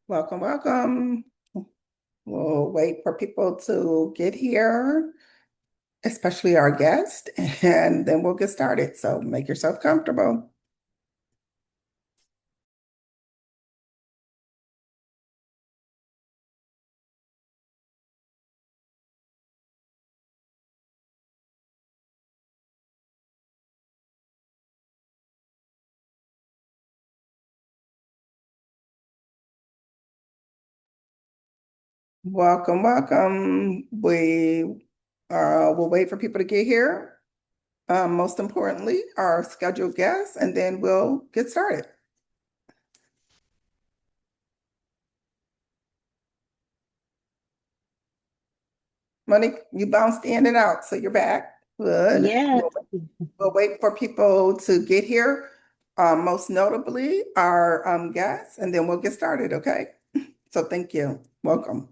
Welcome, welcome. We'll wait for people to get here, especially our guest, and then we'll get started. So make yourself comfortable. Welcome, welcome. We will wait for people to get here. Most importantly, our scheduled guests, and then we'll get started. Monique, you bounced in and out, so you're back. Good. Yes, We'll wait for people to get here, most notably our guests, and then we'll get started, okay? So thank you. Welcome.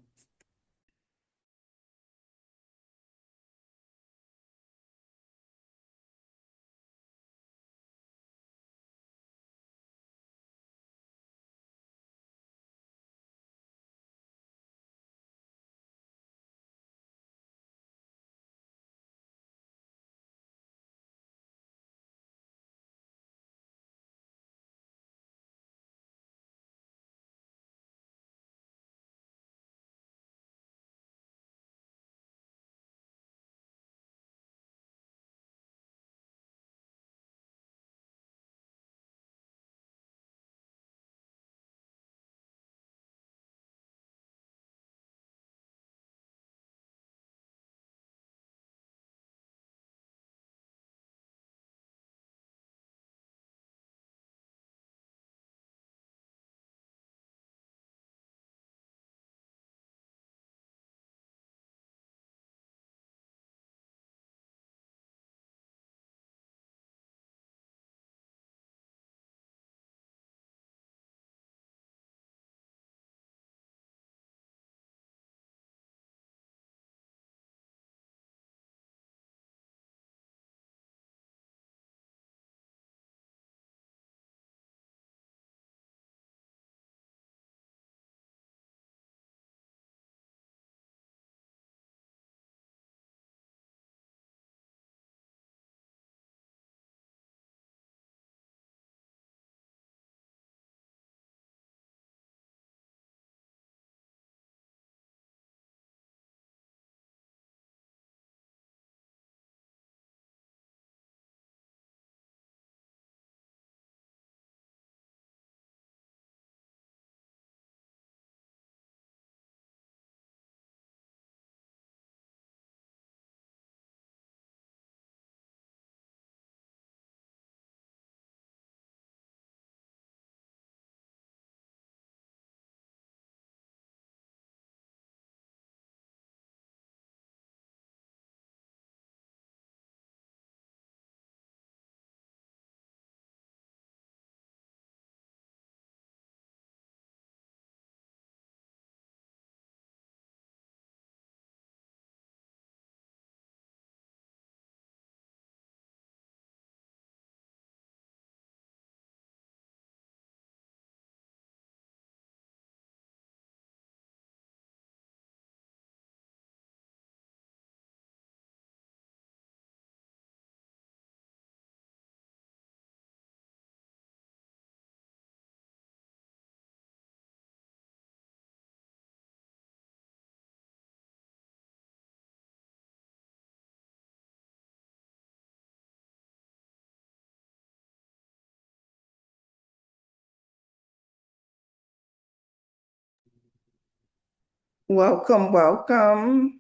Welcome, welcome.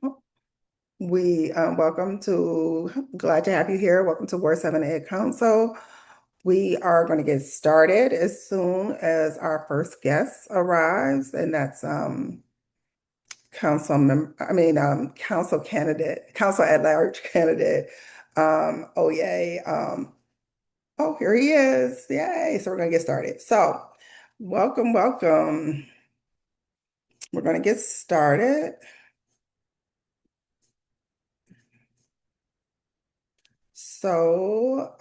We welcome to, glad to have you here. Welcome to Ward 7 Ed Council. We are going to get started as soon as our first guest arrives, and that's council member, council candidate, council at large candidate, Oye. Oh, here he is. Yay. So we're going to get started. So welcome, welcome. We're going to get started. So,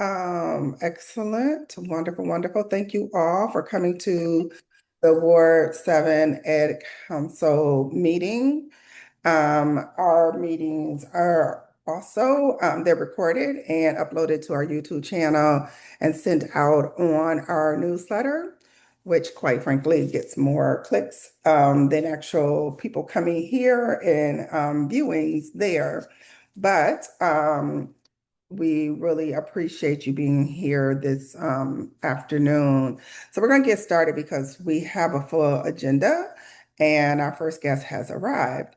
excellent, wonderful, wonderful. Thank you all for coming to the Ward 7 Ed Council meeting. Our meetings are also they're recorded and uploaded to our YouTube channel and sent out on our newsletter, which quite frankly gets more clicks than actual people coming here and viewings there. But we really appreciate you being here this afternoon. So we're going to get started because we have a full agenda and our first guest has arrived.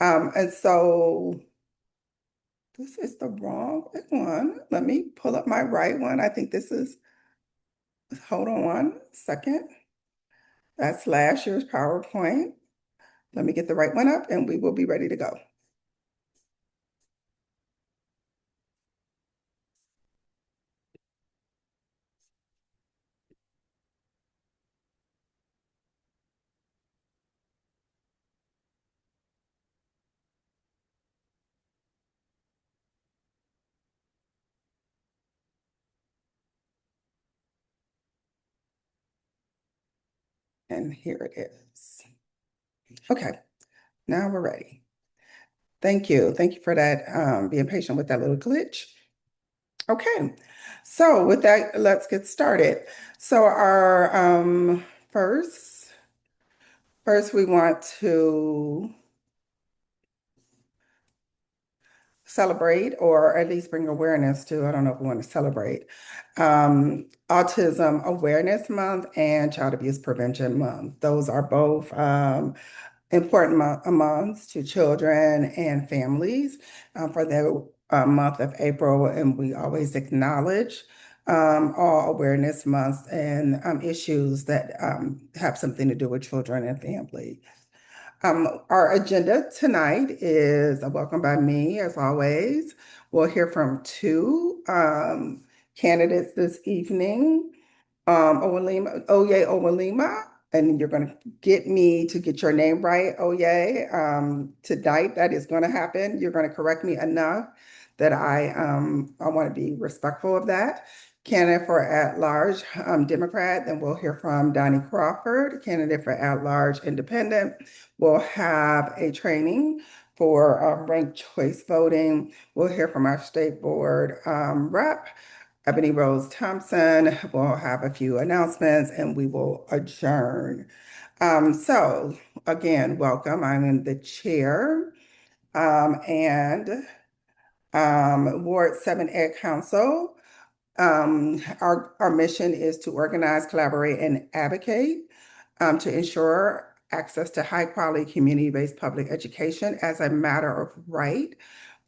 And so this is the wrong one. Let me pull up my right one. I think this is, hold on one second. That's last year's PowerPoint. Let me get the right one up and we will be ready to go. And here it is. Okay, now we're ready. Thank you. Thank you for that, being patient with that little glitch. Okay, so with that, let's get started. So our first we want to celebrate or at least bring awareness to, I don't know if we want to celebrate, Autism Awareness Month and Child Abuse Prevention Month. Those are both important months to children and families for the month of April, and we always acknowledge all awareness months and issues that have something to do with children and family. Our agenda tonight is a welcome by me, as always. We'll hear from two candidates this evening. Owolema, and you're going to get me to get your name right, Oye. Tonight, that is going to happen. You're going to correct me enough that I want to be respectful of that. Candidate for at-large Democrat, then we'll hear from Doni Crawford, candidate for at-large Independent. We'll have a training for ranked choice voting. We'll hear from our state board rep, Ebony Rose Thompson. We'll have a few announcements and we will adjourn. So again, welcome. I'm in the chair and Ward 7 Ed Council. Our mission is to organize, collaborate, and advocate to ensure access to high quality community-based public education as a matter of right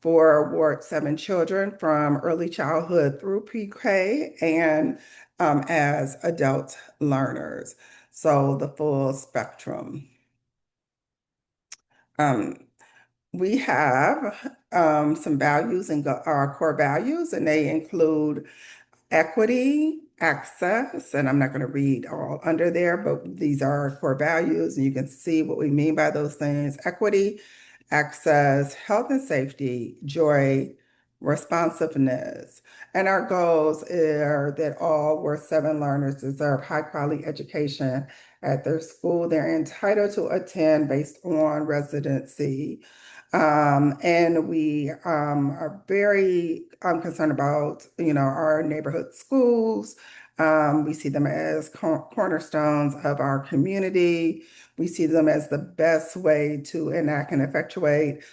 for Ward 7 children from early childhood through pre-K and as adult learners. So the full spectrum. We have some values and our core values, and they include equity, access, and I'm not going to read all under there, but these are our core values, and you can see what we mean by those things. Equity, access, health and safety, joy, responsiveness. And our goals are that all Ward 7 learners deserve high quality education at their school they're entitled to attend based on residency. And we are very concerned about, our neighborhood schools. We see them as cornerstones of our community. We see them as the best way to enact and effectuate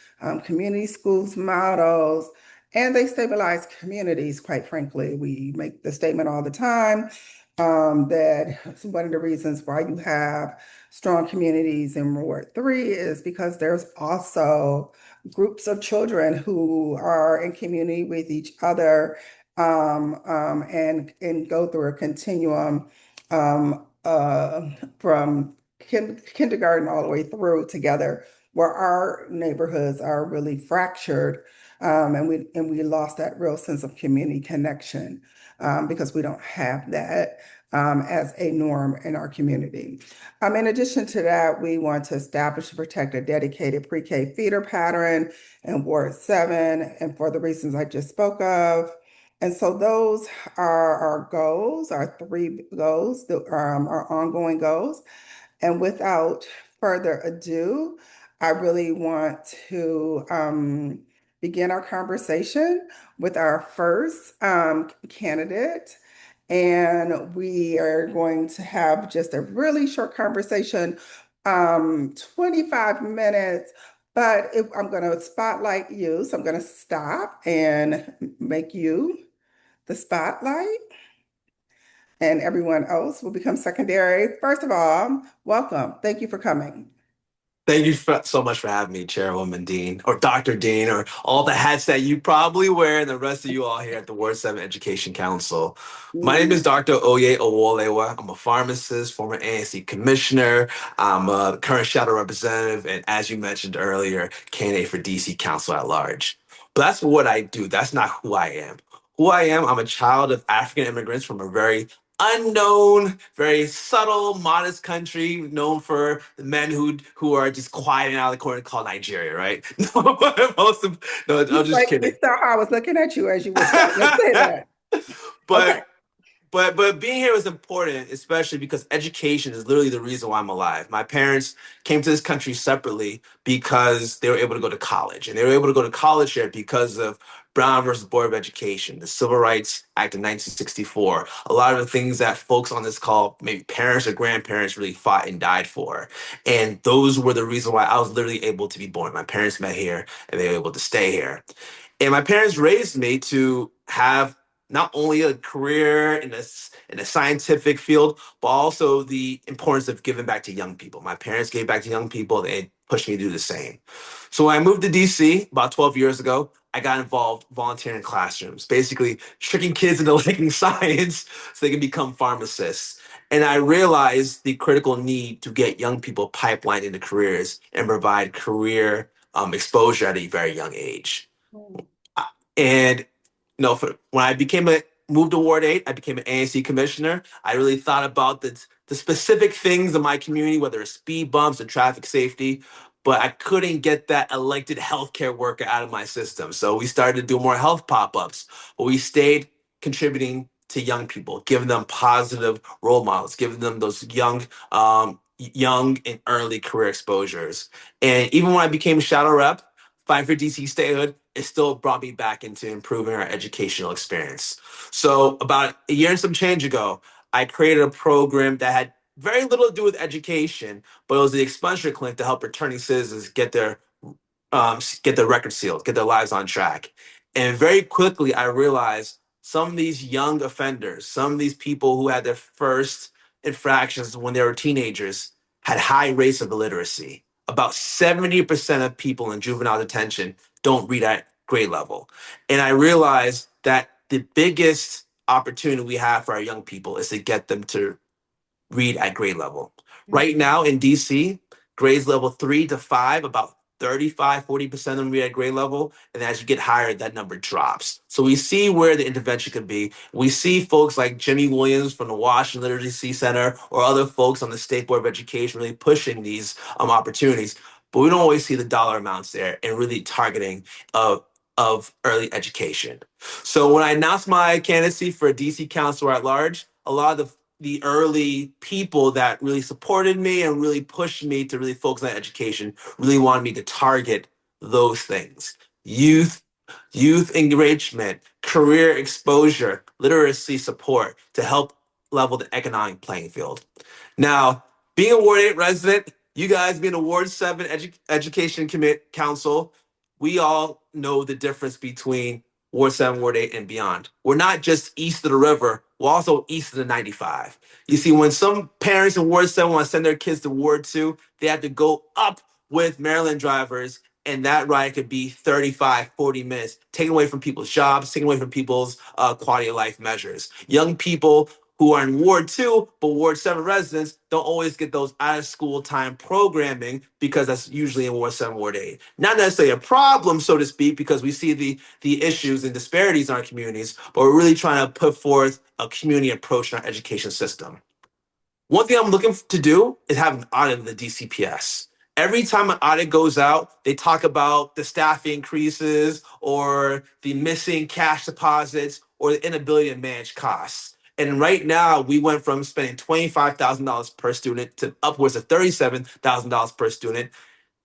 community schools models, and they stabilize communities, quite frankly. We make the statement all the time that one of the reasons why you have strong communities in Ward 3 is because there's also groups of children who are in community with each other and go through a continuum from kindergarten all the way through together, where our neighborhoods are really fractured, and we lost that real sense of community connection because we don't have that as a norm in our community. In addition to that, we want to establish and protect a dedicated pre-K feeder pattern in Ward 7, and for the reasons I just spoke of. And so those are our goals, our three goals, our ongoing goals. And without further ado, I really want to begin our conversation with our first candidate. And we are going to have just a really short conversation, 25 minutes. But if I'm going to spotlight you, so I'm going to stop and make you the spotlight, and everyone else will become secondary. First of all, welcome. Thank you for coming. Thank you so much for having me, Chairwoman Dean, or Dr. Dean, or all the hats that you probably wear, and the rest of you all here at the Ward 7 Education Council. My name Mhm. is Dr. Owolewa. I'm a pharmacist, former ANC commissioner. I'm a current shadow representative, and as you mentioned earlier, candidate for DC Council at large. But that's what I do. That's not who I am. Who I am, I'm a child of African immigrants from a very unknown, very subtle, modest country known for the men who are just quiet and out of the corner called Nigeria, right? Most of, no, You I'm just you kidding. saw how I was looking at you as you were starting to say that. Okay. but but being here is important, especially because education is literally the reason why I'm alive. My parents came to this country separately because they were able to go to college, and they were able to go to college here because of Brown versus Board of Education, the Civil Rights Act of 1964. A lot of the things that folks on this call, maybe parents or grandparents, really fought and died for, and those were the reason why I was literally able to be born. My parents met here, and they were able to stay here. And my parents raised me to have not only a career in a scientific field, but also the importance of giving back to young people. My parents gave back to young people and pushed me to do the same. So when I moved to DC about 12 years ago, I got involved volunteering in classrooms, basically tricking kids into liking science so they can become pharmacists. And I realized the critical need to get young people pipelined into careers and provide career exposure at a very young age. And when I became a moved to Ward 8, I became an ANC commissioner. I really thought about the specific things in my community, whether it's speed bumps or traffic safety, but I couldn't get that elected healthcare worker out of my system. So we started to do more health pop-ups, but we stayed contributing to young people, giving them positive role models, giving them those young and early career exposures. And even when I became a shadow rep, fighting for DC statehood, it still brought me back into improving our educational experience. So about a year and some change ago, I created a program that had very little to do with education, but it was the expunge clinic to help returning citizens get their record sealed, get their lives on track. And very quickly, I realized some of these young offenders, some of these people who had their first infractions when they were teenagers, had high rates of illiteracy. About 70% of people in juvenile detention don't read at grade level. And I realized that the biggest opportunity we have for our young people is to get them to read at grade level. Right now in DC, grades level 3 to 5, about 35–40% of them read at grade level. And as you get higher, that number drops. So we see where the intervention could be. We see folks like Jimmy Williams from the Washington Literacy Center or other folks on the State Board of Education really pushing these opportunities. But we don't always see the dollar amounts there and really targeting of early education. So when I announced my candidacy for DC Council at large, a lot of the early people that really supported me and really pushed me to really focus on education really wanted me to target those things: youth youth enrichment, career exposure, literacy support to help level the economic playing field. Now, being a Ward 8 resident, you guys being a Ward 7 Education Council, we all know the difference between Ward 7, Ward 8, and beyond. We're not just east of the river, we're also east of the 95. You see, when some parents in Ward 7 want to send their kids to Ward 2, they have to go up with Maryland drivers, and that ride could be 35, 40 minutes, taken away from people's jobs, taken away from people's quality of life measures. Young people who are in Ward 2, but Ward 7 residents don't always get those out of school time programming because that's usually in Ward 7, Ward 8. Not necessarily a problem, so to speak, because we see the issues and disparities in our communities, but we're really trying to put forth a community approach in our education system. One thing I'm looking to do is have an audit of the DCPS. Every time an audit goes out, they talk about the staff increases or the missing cash deposits or the inability to manage costs. And right now, we went from spending $25,000 per student to upwards of $37,000 per student.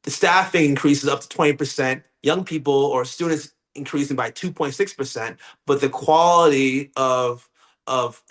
The staffing increases up to 20%, young people or students increasing by 2.6%, but the quality of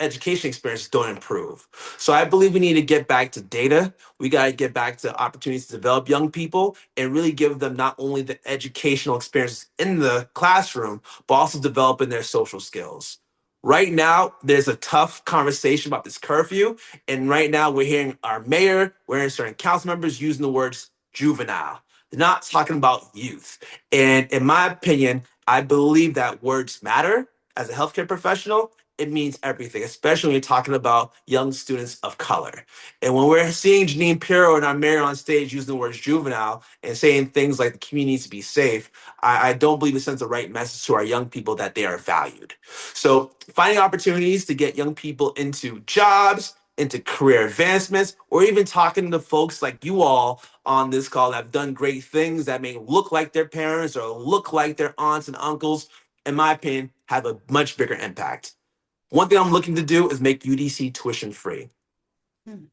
education experiences don't improve. So I believe we need to get back to data. We got to get back to opportunities to develop young people and really give them not only the educational experiences in the classroom, but also developing their social skills. Right now, there's a tough conversation about this curfew. And right now, we're hearing our mayor, we're hearing certain council members using the words juvenile. They're not talking about youth. And in my opinion, I believe that words matter. As a healthcare professional, it means everything, especially when you're talking about young students of color. And when we're seeing Janine Pirro and our mayor on stage using the words juvenile and saying things like the community needs to be safe, I don't believe it sends the right message to our young people that they are valued. So finding opportunities to get young people into jobs, into career advancements, or even talking to folks like you all on this call that have done great things that may look like their parents or look like their aunts and uncles, in my opinion, have a much bigger impact. One thing I'm looking to do is make UDC tuition free. Hmm.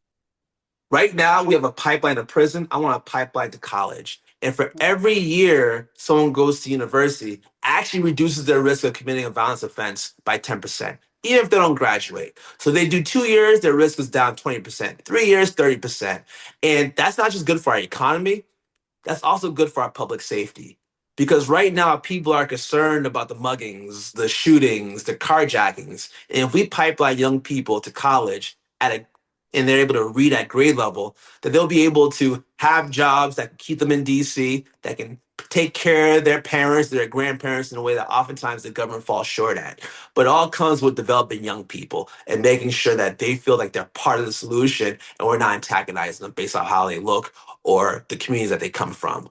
Right now, we have a pipeline to prison. I want a pipeline to college. And for every year someone goes to university, actually reduces their risk of committing a violence offense by 10%, even if they don't graduate. So they do 2 years, their risk is down 20%, 3 years, 30%. And that's not just good for our economy, that's also good for our public safety. Because right now, people are concerned about the muggings, the shootings, the carjackings. And if we pipeline young people to college and they're able to read at grade level, that they'll be able to have jobs that can keep them in DC, that can take care of their parents, their grandparents in a way that oftentimes the government falls short at. But it all comes with developing young people and making sure that they feel like they're part of the solution and we're not antagonizing them based on how they look or the communities that they come from.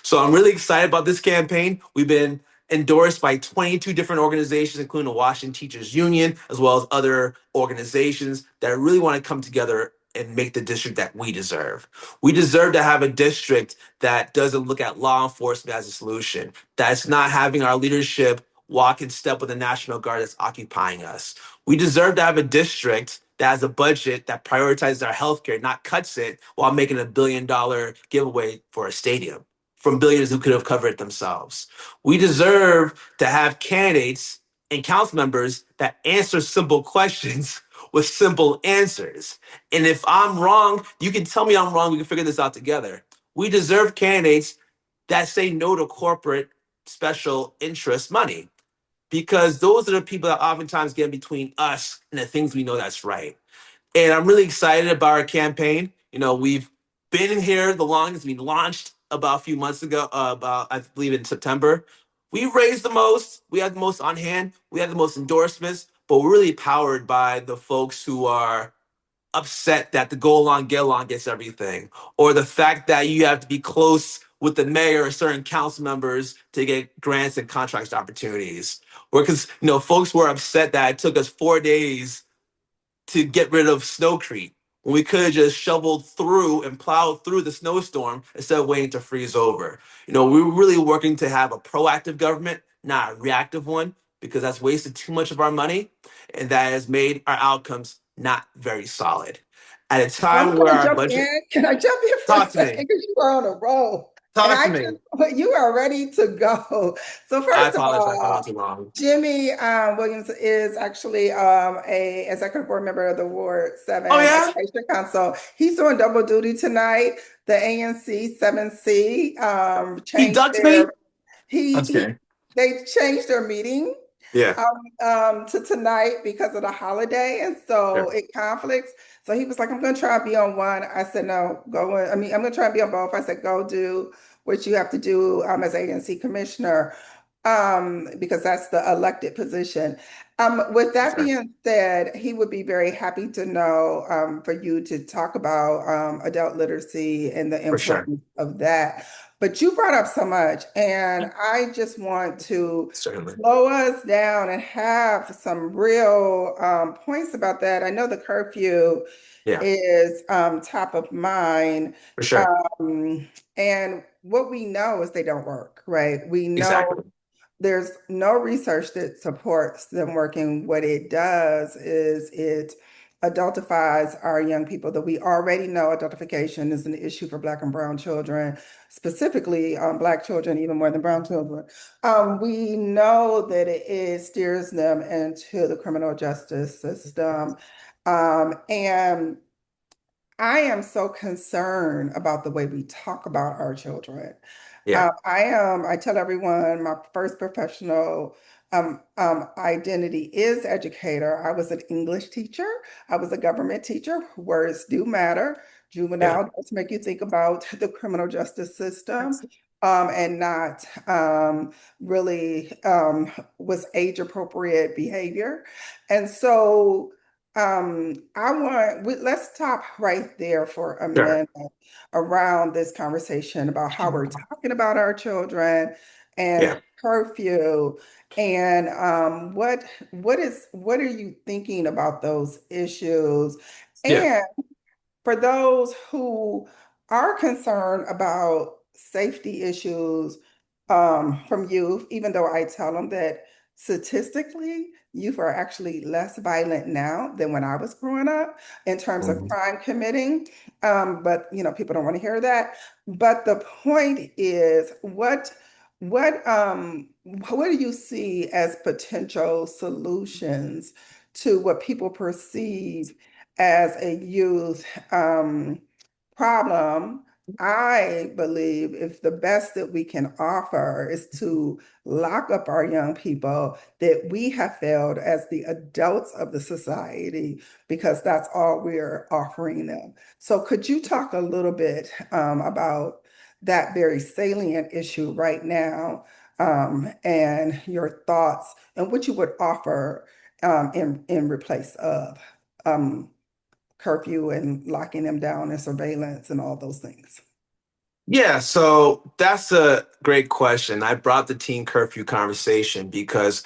So I'm really excited about this campaign. We've been endorsed by 22 different organizations, including the Washington Teachers Union, as well as other organizations that really want to come together and make the district that we deserve. We deserve to have a district that doesn't look at law enforcement as a solution, that's not having our leadership walk in step with the National Guard that's occupying us. We deserve to have a district that has a budget that prioritizes our healthcare, not cuts it while making $1 billion giveaway for a stadium from billionaires who could have covered it themselves. We deserve to have candidates and council members that answer simple questions with simple answers. And if I'm wrong, you can tell me I'm wrong. We can figure this out together. We deserve candidates that say no to corporate special interest money because those are the people that oftentimes get in between us and the things we know that's right. And I'm really excited about our campaign. You know, we've been here the longest. We launched about a few months ago, about I believe in September. We raised the most. We had the most on hand. We had the most endorsements. But we're really powered by the folks who are upset that the go along, get along gets everything, or the fact that you have to be close with the mayor or certain council members to get grants and contract opportunities. Or because folks were upset that it took us 4 days to get rid of Snowcrete when we could have just shoveled through and plowed through the snowstorm instead of waiting to freeze over. We're really working to have a proactive government, not a reactive one, because that's wasted too much of our money and that has made our outcomes not very solid. At a I'm time where going to our jump budget, in. Can I jump in for a talk to second? me, Because you are on a roll. And talk I to me. just, you are ready to go. So I first of apologize if I went all, too long. Jimmy Williams is actually a executive board member of the Ward Oh 7 yeah, Education Council. He's doing double duty tonight. The ANC 7C he changed ducked me. I'm he scared. they changed their meeting Yeah, to tonight because of the holiday, and yeah, so it conflicts. So he was like, "I'm going to try and be on one." I said, "No, go in. I mean, I'm going to try and be on both." I said, "Go do what you have to do as ANC commissioner, because that's the elected position." With for that sure, being said, he would be very happy to know for you to talk about adult literacy and the for sure, importance of that. But you brought up so much, and I just want to certainly. slow us down and have some real points about that. I know the curfew Yeah, is top of mind. for sure. And what we know is they don't work, right? We know Exactly. there's no research that supports them working. What it does is it adultifies our young people that we already know adultification is an issue for Black and brown children, specifically Black children, even more than brown children. We know that it steers them into the criminal justice system. And I am so concerned about the way we talk about our children. Yeah, I tell everyone my first professional identity is educator. I was an English teacher. I was a government teacher. Words do matter. yeah, Juvenile does make you think about the criminal justice system, and not really was age appropriate behavior. And so let's stop right there for a sure. minute around this conversation about how we're talking about our children and Yeah, curfew and what are you thinking about those issues? yeah. And for those who are concerned about safety issues from youth, even though I tell them that statistically, youth are actually less violent now than when I was growing up in terms of Mhm. crime committing. But people don't want to hear that. But the point is, what do you see as potential solutions to what people perceive as a youth problem? I believe if the best that we can offer is to lock up our young people, that we have failed as the adults of the society because that's all we're offering them. So, could you talk a little bit about that very salient issue right now, and your thoughts and what you would offer in replace of um, curfew and locking them down and surveillance and all those things? Yeah, so that's a great question. I brought the teen curfew conversation because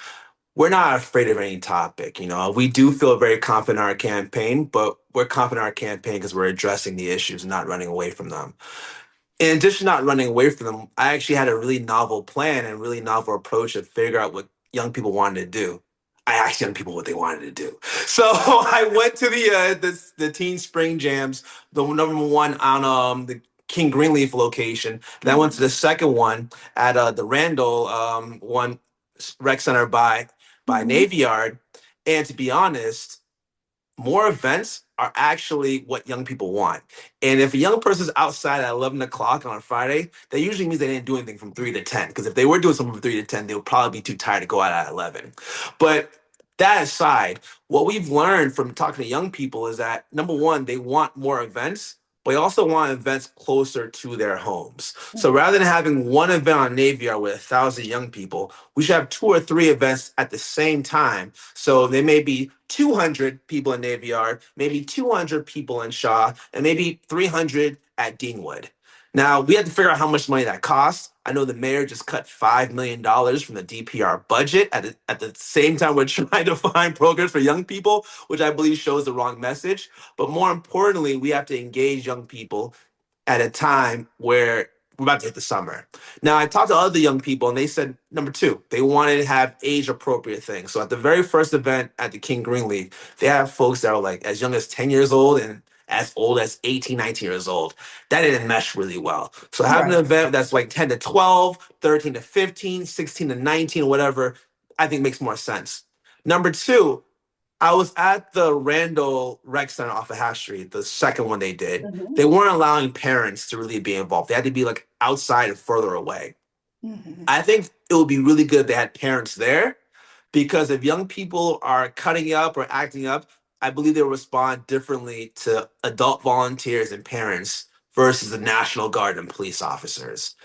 we're not afraid of any topic. We do feel very confident in our campaign, but we're confident in our campaign because we're addressing the issues, not running away from them. In addition to not running away from them, I actually had a really novel plan and really novel approach to figure out what young people wanted to do. I asked young people what they wanted to do. So I went to the Teen Spring Jams, the number one on the King Greenleaf location. Then I went to Mhm, the second one at the Randall one rec center by mhm, Navy Yard. And to be honest, more events are actually what young people want. And if a young person's outside at 11 o'clock on a Friday, that usually means they didn't do anything from 3 to 10. Because if they were doing something from 3 to 10, they would probably be too tired to go out at 11. But that aside, what we've learned from talking to young people is that number one, they want more events, but they also want events closer to their homes. So mhm, rather than having one event on Navy Yard with 1,000 young people, we should have two or three events at the same time. So there may be 200 people in Navy Yard, maybe 200 people in Shaw, and maybe 300 at Deanwood. Now, we have to figure out how much money that costs. I know the mayor just cut $5 million dollars from the DPR budget at the same time we're trying to find programs for young people, which I believe shows the wrong message. But more importantly, we have to engage young people at a time where we're about to hit the summer. Now, I talked to other young people, and they said number two, they wanted to have age appropriate things. So at the very first event at the King Greenleaf, they have folks that are like as young as 10 years old and as old as 18, 19 years old. That didn't mesh really well. So having an right. event that's like 10 to 12, 13 to 15, 16 to 19, or whatever, I think makes more sense. Number two, I was at the Randall Rec Center off of Hash Street, the second one they did. They Mhm, weren't allowing parents to really be involved. They had to be like outside and further away. mhm, I think it would be really good if they had parents there because if young people are cutting up or acting up, I believe they'll respond differently to adult volunteers and parents versus the National Guard and police officers.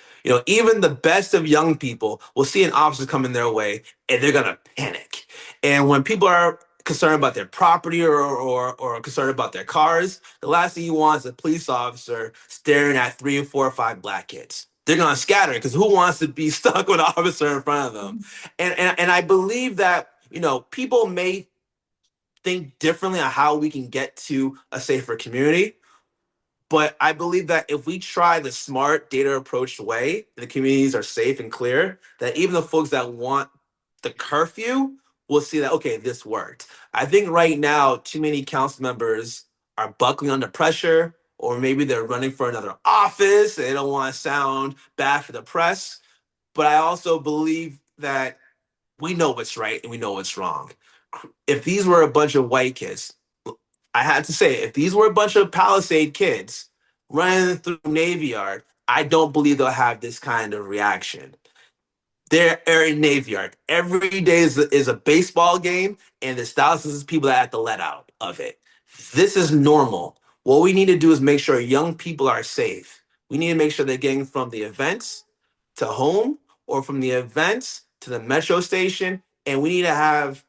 Even the best of young people will see an officer coming their way and they're gonna panic. And when people are concerned about their property or concerned about their cars, the last thing you want is a police officer staring at three or four or five black kids. They're gonna scatter because who wants to be stuck with an officer in front of them? And I believe that people may think differently on how we can get to a safer community, But I believe that if we try the smart data approach way, the communities are safe and clear, that even the folks that want the curfew will see that, okay, this worked. I think right now, too many council members are buckling under pressure, or maybe they're running for another office. They don't want to sound bad for the press. But I also believe that we know what's right and we know what's wrong. If these were a bunch of white kids, I had to say, if these were a bunch of Palisade kids running through Navy Yard, I don't believe they'll have this kind of reaction. They're in Navy Yard. Every day is a baseball game, and there's thousands of people that have to let out of it. This is normal. What we need to do is make sure young people are safe. We need to make sure they're getting from the events to home or from the events to the metro station, and we need to have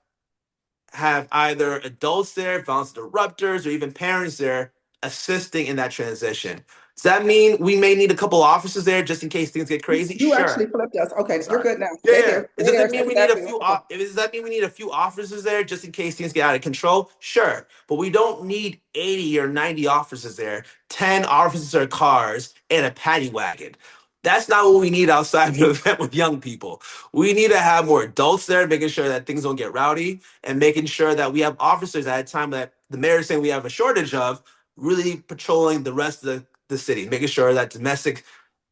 either adults there, violence interrupters, or even parents there assisting in that transition. Does that mean we may need a couple officers there just in case things get crazy? You actually Sure. flipped us. Okay, you're Sorry. good now. Yeah, Stay yeah. there. Does Stay there. that mean we need a Exactly. few? Okay. Does that mean we need a few officers there just in case things get out of control? Sure, but we don't need 80 or 90 officers there. 10 officer cars and a paddy wagon. That's not what we need outside of an event with young people. We need to have more adults there, making sure that things don't get rowdy, and making sure that we have officers at a time that the mayor is saying we have a shortage of, really patrolling the rest of the city, making sure that domestic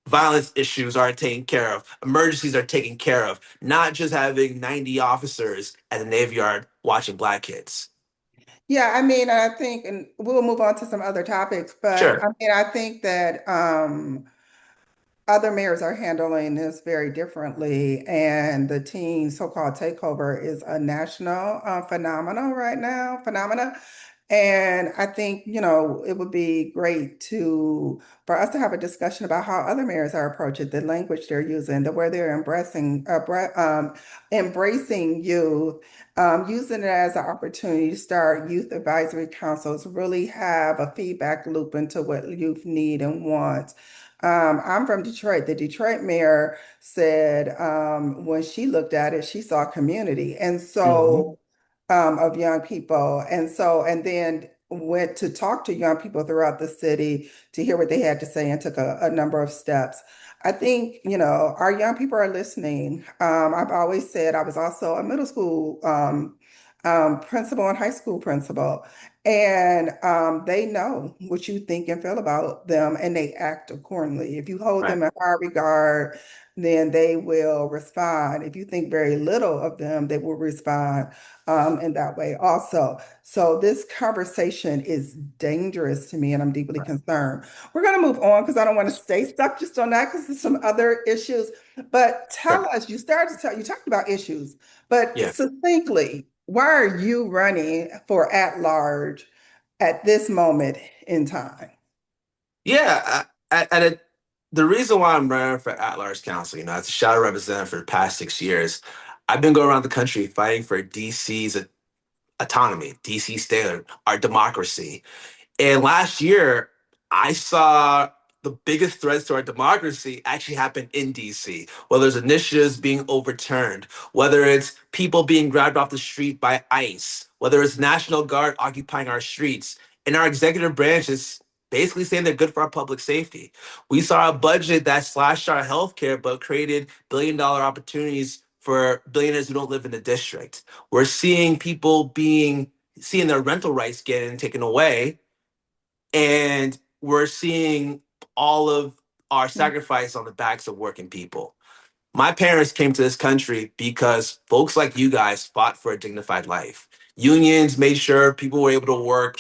violence issues are taken care of, emergencies are taken care of, not just having 90 officers at the Navy Yard watching black kids. Yeah, I mean, I think, and we'll move on to some other topics, but Sure. I mean, I think that other mayors are handling this very differently, and the teen so-called takeover is a national phenomenon right now, phenomena. And I think, it would be great for us to have a discussion about how other mayors are approaching the language they're using, the way they're embracing youth, using it as an opportunity to start youth advisory councils, really have a feedback loop into what youth need and want. I'm from Detroit. The Detroit mayor said when she looked at it, she saw community. And Mhm. so of young people. And then went to talk to young people throughout the city to hear what they had to say and took a number of steps. I think, our young people are listening. I've always said I was also a middle school principal and high school principal. And they know what you think and feel about them and they act accordingly. If you hold Right. them in high regard, then they will respond. If you think very little of them, they will respond in that way also. So this conversation is dangerous to me and I'm deeply Right. concerned. We're going to move on because I don't want to stay stuck just on that because there's some other issues. But tell Sure. us, you talked about issues, but Yeah. succinctly, why are you running for at large at this moment in time? Yeah. The reason why I'm running for at-large council, as a shadow representative for the past 6 years, I've been going around the country fighting for DC's autonomy, DC state, our democracy. And last year, I saw the biggest threats to our democracy actually happen in DC, whether it's initiatives being overturned, whether it's people being grabbed off the street by ICE, whether it's National Guard occupying our streets, and our executive branch is basically saying they're good for our public safety. We saw a budget that slashed our healthcare but created billion-dollar opportunities for billionaires who don't live in the district. We're seeing people seeing their rental rights getting taken away, and we're seeing all of our sacrifice on the backs of working people. My parents came to this country because folks like you guys fought for a dignified life. Unions made sure people were able to work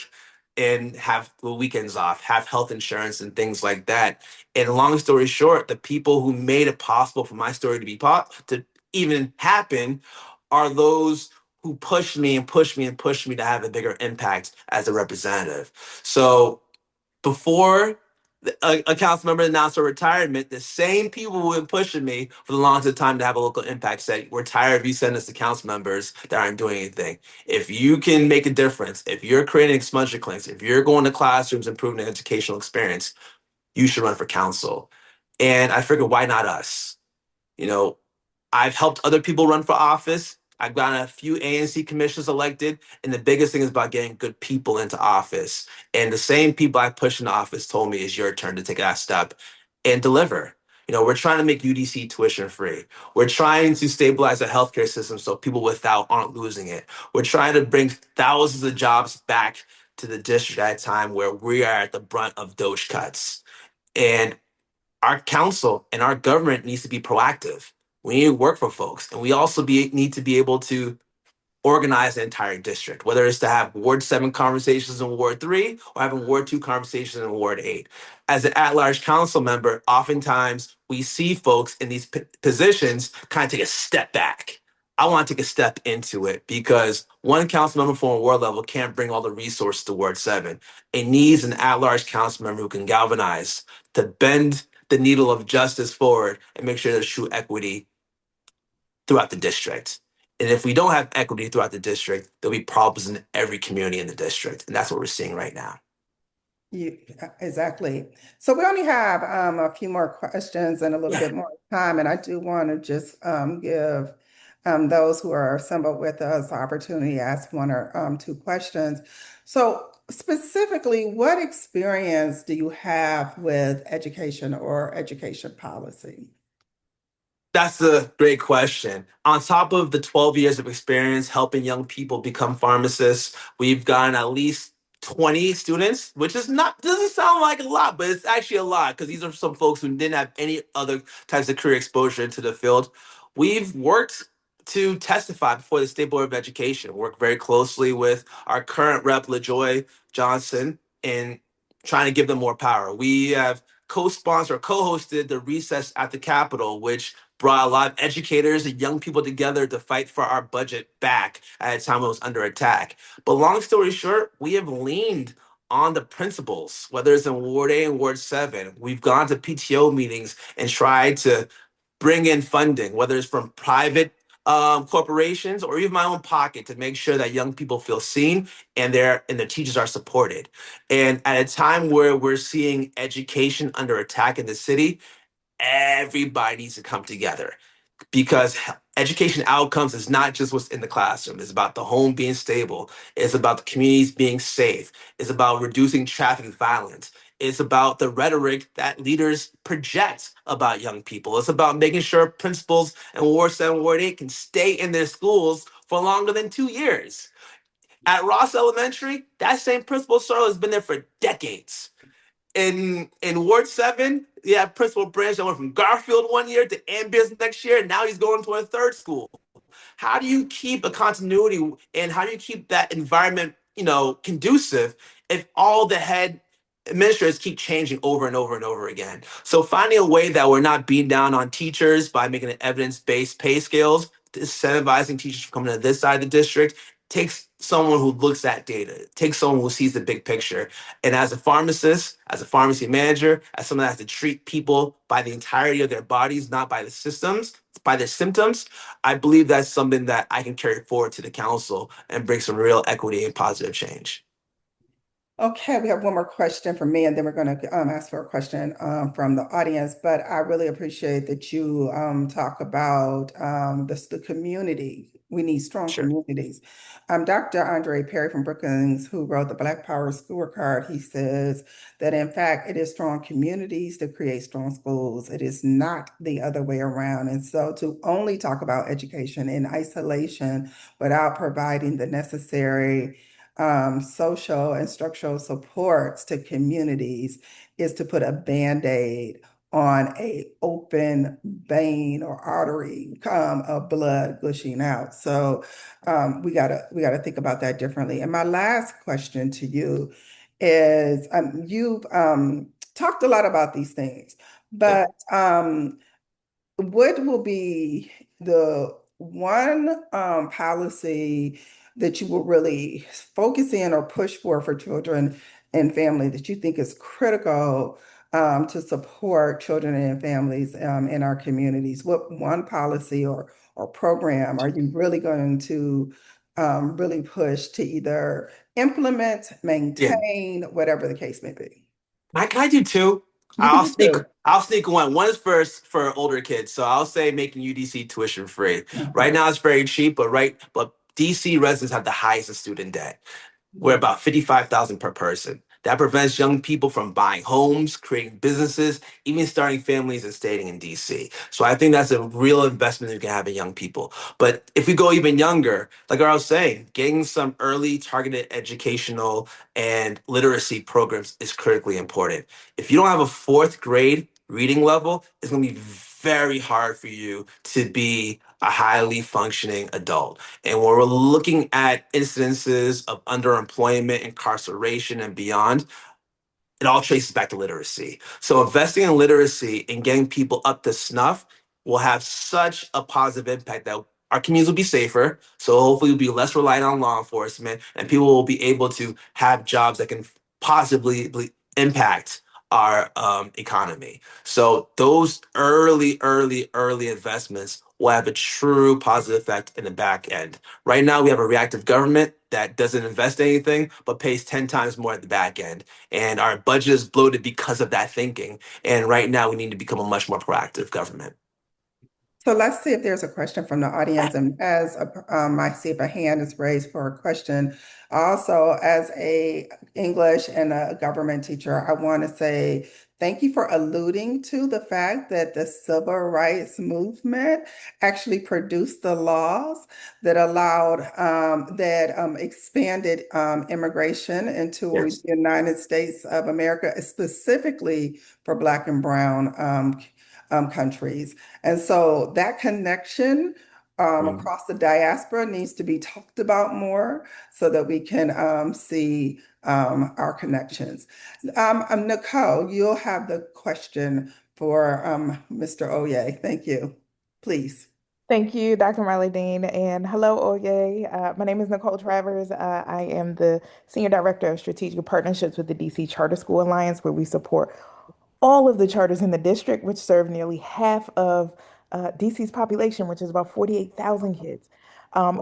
and have the weekends off, have health insurance and things like that. And long story short, the people who made it possible for my story to even happen are those who pushed me and pushed me and pushed me to have a bigger impact as a representative. So before a council member announced her retirement, the same people who have been pushing me for the longest time to have a local impact said, we're tired of you sending us to council members that aren't doing anything. If you can make a difference, if you're creating expunge clinics, if you're going to classrooms, improving the educational experience, you should run for council. And I figured, why not us? You know, I've helped other people run for office. I've gotten a few ANC commissions elected, and the biggest thing is about getting good people into office. And the same people I pushed into office told me it's your turn to take that step and deliver. We're trying to make UDC tuition free. We're trying to stabilize the healthcare system so people without aren't losing it. We're trying to bring thousands of jobs back to the district at a time where we are at the brunt of Doge cuts. And our council and our government needs to be proactive. We need to work for folks, and we also need to be able to organize the entire district, whether it's to have Ward 7 conversations in Ward 3 or having Ward 2 conversations in Ward 8. As an at large council member, oftentimes we see folks in these positions kind of take a step back. I want to take a step into it because one council member from a ward level can't bring all the resources to Ward 7. It needs an at large council member who can galvanize to bend the needle of justice forward and make sure there's true equity throughout the district. And if we don't have equity throughout the district, there'll be problems in every community in the district. And that's what we're seeing right now. Exactly. So we only have a few more questions and a little Yeah. bit more time, and I do want to just give those who are assembled with us the opportunity to ask one or two questions. So specifically, what experience do you have with education or education policy? That's a great question. On top of the 12 years of experience helping young people become pharmacists, we've gotten at least 20 students, which is not doesn't sound like a lot, but it's actually a lot because these are some folks who didn't have any other types of career exposure into the field. We've worked to testify before the State Board of Education, worked very closely with our current rep, LaJoy Johnson, in trying to give them more power. We have co-sponsored or co-hosted the Recess at the Capitol, which brought a lot of educators and young people together to fight for our budget back at a time it was under attack. But long story short, we have leaned on the principals, whether it's in Ward 8 and Ward 7. We've gone to PTO meetings and tried to bring in funding, whether it's from private corporations or even my own pocket, to make sure that young people feel seen and their teachers are supported. And at a time where we're seeing education under attack in the city, everybody needs to come together because education outcomes is not just what's in the classroom. It's about the home being stable. It's about the communities being safe. It's about reducing traffic violence. It's about the rhetoric that leaders project about young people. It's about making sure principals in Ward 7, Ward 8 can stay in their schools for longer than 2 years. At Ross Elementary, that same principal, Searle, has been there for decades. In Ward 7, yeah, Principal Branch that went from Garfield one year to Ambience next year, and now he's going to a third school. How do you keep a continuity and how do you keep that environment, conducive if all the head administrators keep changing over and over and over again? So finding a way that we're not beating down on teachers by making it evidence-based pay scales, incentivizing teachers from coming to this side of the district, takes someone who looks at data, takes someone who sees the big picture. And as a pharmacist, as a pharmacy manager, as someone that has to treat people by the entirety of their bodies, not by the systems, by their symptoms, I believe that's something that I can carry forward to the council and bring some real equity and positive change. Okay, we have one more question from me, and then we're going to ask for a question from the audience. But I really appreciate that you talk about the community. We need strong Sure. communities. Dr. Andre Perry from Brookings, who wrote the Black Power Scorecard, he says that in fact it is strong communities that create strong schools. It is not the other way around. And so to only talk about education in isolation without providing the necessary social and structural supports to communities is to put a Band-Aid on a open vein or artery of blood gushing out. So we gotta think about that differently. And my last question to you is you've talked a lot about these things, Yep. but what will be the one policy that you will really focus in or push for children and family that you think is critical to support children and families in our communities? What one policy or program are you really going to really push to either implement, Yeah. maintain, whatever the case may be? I do too. You can do two. I'll sneak one. One is for older kids, so I'll say making UDC tuition free. Right Okay. now it's very cheap, but DC residents have the highest student debt. We're about 55,000 per person. That prevents young people from buying homes, creating businesses, even starting families and staying in DC. So I think that's a real investment you can have in young people. But if we go even younger, like I was saying, getting some early targeted educational and literacy programs is critically important. If you don't have a fourth grade reading level, it's going to be very hard for you to be a highly functioning adult. And when we're looking at incidences of underemployment, incarceration, and beyond, it all traces back to literacy. So investing in literacy and getting people up to snuff will have such a positive impact that our communities will be safer. So hopefully we'll be less reliant on law enforcement and people will be able to have jobs that can positively impact our economy. So those early investments will have a true positive effect in the back end. Right now, we have a reactive government that doesn't invest anything, but pays 10 times more at the back end. And our budget is bloated because of that thinking. And right now, we need to become a much more proactive government. So let's see if there's a question from the audience. And I see if a hand is raised for a question. Also, as a English and a government teacher, I want to say thank you for alluding to the fact that the civil rights movement actually produced the laws that expanded immigration into Yes. the United States of America, specifically for Black and Brown countries. And so that connection Mm. across the diaspora needs to be talked about more so that we can see our connections. Nicole, you'll have the question for Mr. Oye. Thank you. Please. Thank you, Dr. Marley Dean, and hello, Oye. My name is Nicole Travers. I am the Senior Director of Strategic Partnerships with the DC Charter School Alliance, where we support all of the charters in the district, which serve nearly half of DC's population, which is about 48,000 kids.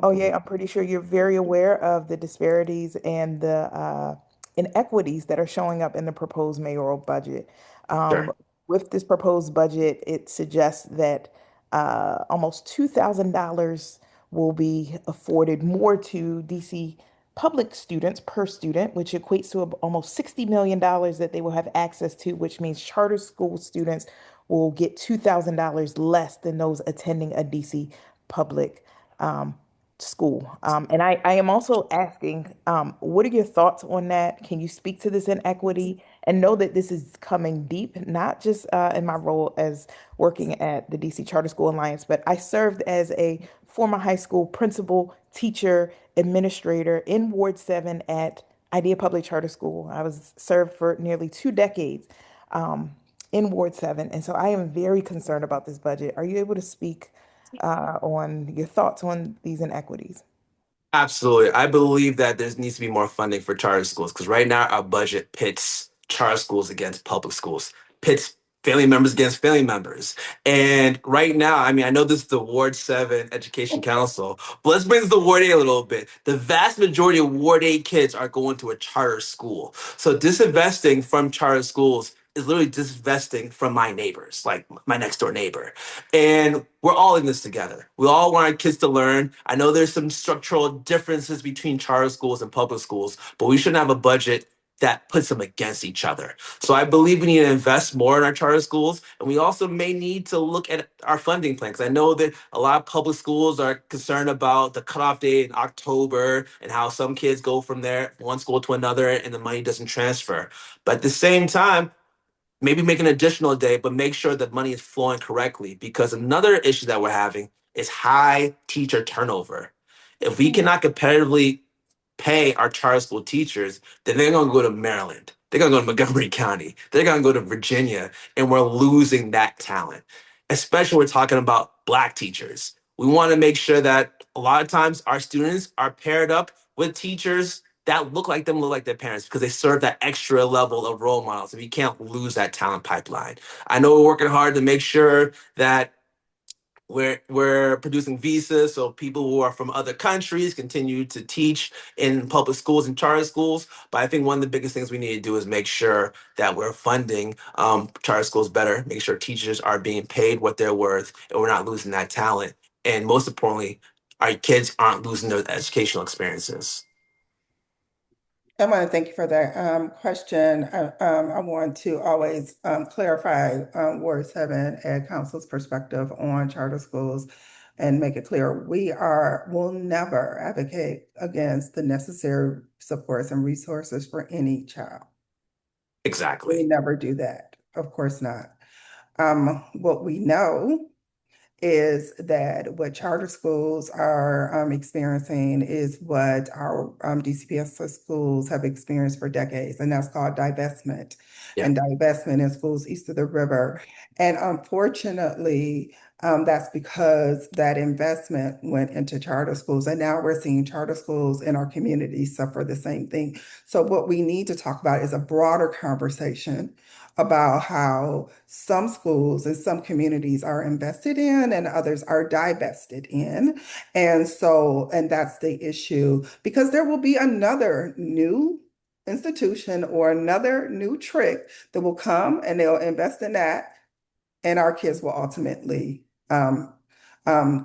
Oh yeah, I'm pretty sure you're very aware of the disparities and the inequities that are showing up in the proposed mayoral budget. Um, Sure. with this proposed budget, it suggests that almost $2,000 will be afforded more to DC public students per student, which equates to almost $60 million that they will have access to, which means charter school students will get $2,000 less than those attending a DC public um, school. And I am also asking, what are your thoughts on that? Can you speak to this inequity and know that this is coming deep, not just in my role as working at the DC Charter School Alliance, but I served as a former high school principal, teacher, administrator in Ward 7 at Idea Public Charter School. I was served for nearly 2 decades um, in Ward 7. And so I am very concerned about this budget. Are you able to speak on your thoughts on these inequities? Absolutely. I believe that there needs to be more funding for charter schools because right now our budget pits charter schools against public schools, pits family members against family members. And right now, I mean, I know this is the Ward 7 Education Council, but let's bring this to Ward 8 a little bit. The vast majority of Ward 8 kids are going to a charter school. So disinvesting from charter schools is literally disinvesting from my neighbors, like my next door neighbor. And we're all in this together. We all want our kids to learn. I know there's some structural differences between charter schools and public schools, but we shouldn't have a budget that puts them against each other. So I believe we need to invest more in our charter schools, and we also may need to look at our funding plan. Because I know that a lot of public schools are concerned about the cutoff date in October and how some kids go from there, one school to another, and the money doesn't transfer. But at the same time, maybe make an additional day, but make sure that money is flowing correctly because another issue that we're having is high teacher turnover. If we cannot competitively pay our charter school teachers, then they're going to go to Maryland. They're going to go to Montgomery County. They're going to go to Virginia, and we're losing that talent. Especially when we're talking about Black teachers. We want to make sure that a lot of times our students are paired up with teachers that look like them, look like their parents, because they serve that extra level of role models. And we can't lose that talent pipeline. I know we're working hard to make sure that We're producing visas so people who are from other countries continue to teach in public schools and charter schools. But I think one of the biggest things we need to do is make sure that we're funding charter schools better, make sure teachers are being paid what they're worth, and we're not losing that talent. And most importantly, our kids aren't losing their educational experiences. I want to thank you for that question. I want to always clarify Ward 7 Ed Council's perspective on charter schools and make it clear will never advocate against the necessary supports and resources for any child. We Exactly. never do that. Of course not. What we know is that what charter schools are experiencing is what our DCPS schools have experienced for decades, and that's called divestment, Yeah. and divestment in schools east of the river. And unfortunately, that's because that investment went into charter schools, and now we're seeing charter schools in our community suffer the same thing. So what we need to talk about is a broader conversation about how some schools and some communities are invested in and others are divested in. And that's the issue because there will be another new institution or another new trick that will come and they'll invest in that and our kids will ultimately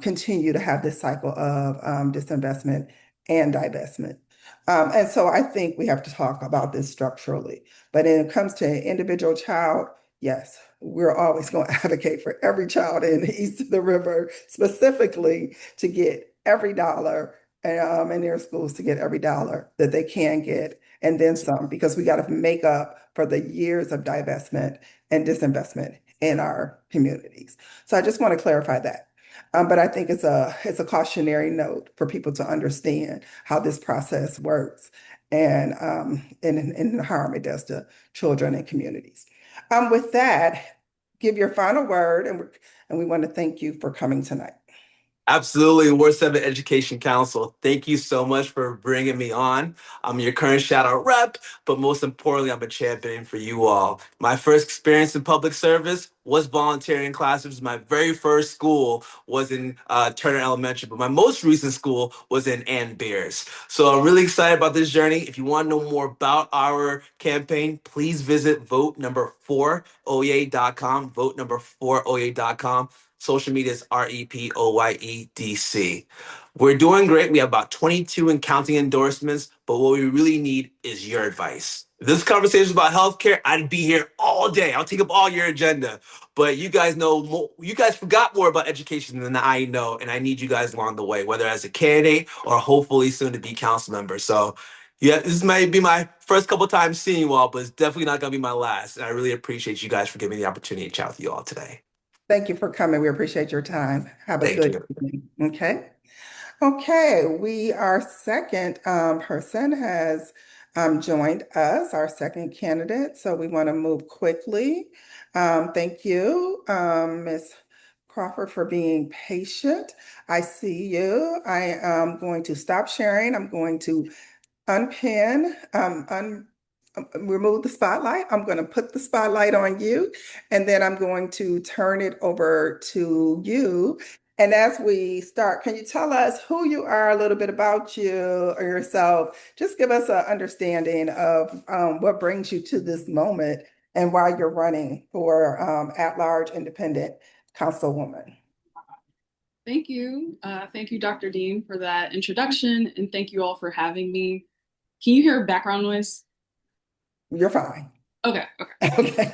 continue to have this cycle of disinvestment and divestment. And so I think we have to talk about this structurally. But when it comes to an individual child, yes, we're always going to advocate for every child in the east of the river, specifically to get every dollar in their schools to get every dollar that they can get and then some, because we got to make up for the years of divestment and disinvestment in our communities. So I just want to clarify that. But I think it's a cautionary note for people to understand how this process works and the harm it does to children and communities. With that, give your final word, and we want to thank you for coming tonight. Absolutely, Ward 7 Education Council. Thank you so much for bringing me on. I'm your current shout out rep, but most importantly, I'm a champion for you all. My first experience in public service was volunteering in classrooms. My very first school was in Turner Elementary, but my most recent school was in Ann Beers. So I'm really excited about this journey. If you want to know more about our campaign, please visit vote number 4oye.com, vote number 4oye.com. Social media is REPOYEDC. We're doing great. We have about 22 and counting endorsements, but what we really need is your advice. If this conversation is about healthcare, I'd be here all day. I'll take up all your agenda. But you guys know more, you guys forgot more about education than I know, and I need you guys along the way, whether as a candidate or hopefully soon to be council member. So yeah, this might be my first couple times seeing you all, but it's definitely not gonna be my last. And I really appreciate you guys for giving me the opportunity to chat with you all today. Thank you for coming. We appreciate your time. Have a Thank good you. evening. Okay. Okay, our second person has joined us, our second candidate. So we want to move quickly. Thank you, Ms. Crawford, for being patient. I see you. I am going to stop sharing. I'm going to unpin, remove the spotlight. I'm going to put the spotlight on you, and then I'm going to turn it over to you. And as we start, can you tell us who you are, a little bit about you or yourself? Just give us an understanding of what brings you to this moment and why you're running for at-large independent councilwoman. Thank you. Thank you, Dr. Dean, for that introduction, and thank you all for having me. Can you hear background noise? You're fine. Okay, okay. Okay.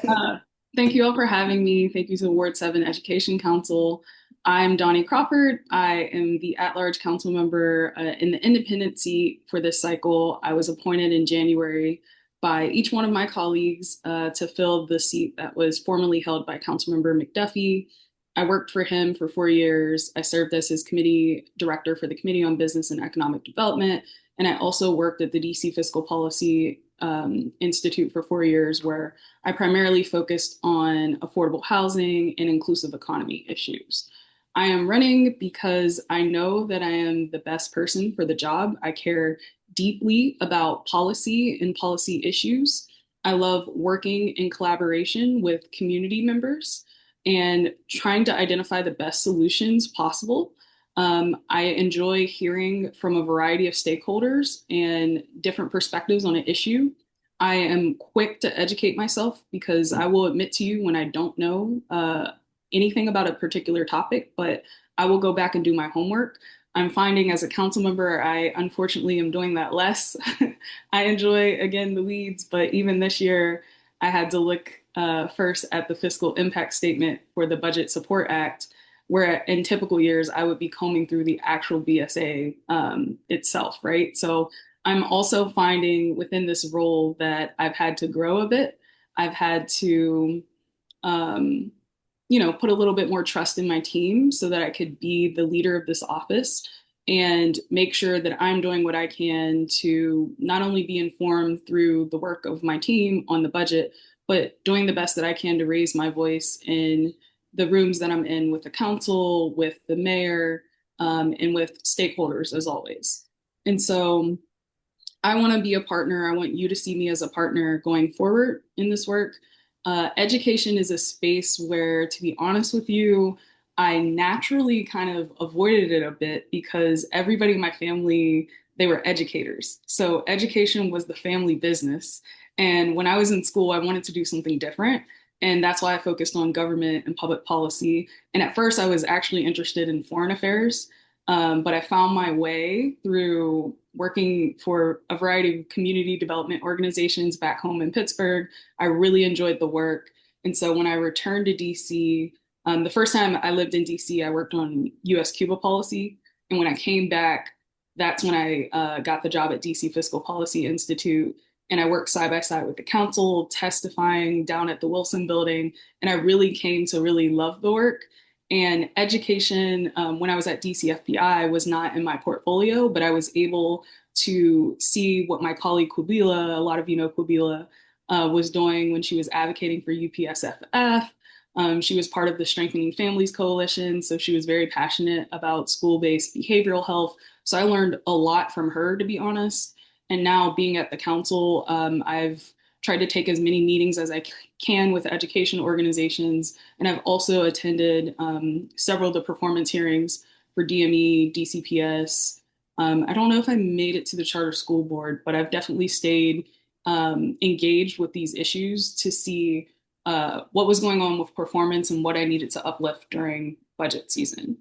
Thank you all for having me. Thank you to the Ward 7 Education Council. I'm Doni Crawford. I am the at-large council member in the independent seat for this cycle. I was appointed in January by each one of my colleagues to fill the seat that was formerly held by Councilmember McDuffie. I worked for him for 4 years. I served as his committee director for the Committee on Business and Economic Development. And I also worked at the DC Fiscal Policy Institute for 4 years, where I primarily focused on affordable housing and inclusive economy issues. I am running because I know that I am the best person for the job. I care deeply about policy and policy issues. I love working in collaboration with community members. and trying to identify the best solutions possible. I enjoy hearing from a variety of stakeholders and different perspectives on an issue. I am quick to educate myself because I will admit to you when I don't know anything about a particular topic, but I will go back and do my homework. I'm finding as a council member, I unfortunately am doing that less. I enjoy, again, the weeds, but even this year, I had to look first at the fiscal impact statement for the Budget Support Act, where in typical years, I would be combing through the actual BSA itself, right? So I'm also finding within this role that I've had to grow a bit. I've had to um, put a little bit more trust in my team so that I could be the leader of this office and make sure that I'm doing what I can to not only be informed through the work of my team on the budget, but doing the best that I can to raise my voice in the rooms that I'm in with the council, with the mayor, and with stakeholders as always. And so I want to be a partner. I want you to see me as a partner going forward in this work. Education is a space where, to be honest with you, I naturally kind of avoided it a bit because everybody in my family, they were educators. So education was the family business. And when I was in school, I wanted to do something different. And that's why I focused on government and public policy. And at first, I was actually interested in foreign affairs. But I found my way through working for a variety of community development organizations back home in Pittsburgh. I really enjoyed the work. And so when I returned to DC, the first time I lived in DC, I worked on US Cuba policy. And when I came back, that's when I got the job at DC Fiscal Policy Institute. And I worked side by side with the council, testifying down at the Wilson building. And I really came to really love the work. And education, when I was at DCFPI, was not in my portfolio, but I was able to see what my colleague Kubila, a lot of you know Kubila, was doing when she was advocating for UPSFF. She was part of the Strengthening Families Coalition, so she was very passionate about school-based behavioral health. So I learned a lot from her, to be honest. And now being at the council, I've tried to take as many meetings as I can with education organizations. And I've also attended several of the performance hearings for DME, DCPS. I don't know if I made it to the charter school board, but I've definitely stayed engaged with these issues to see what was going on with performance and what I needed to uplift during budget season.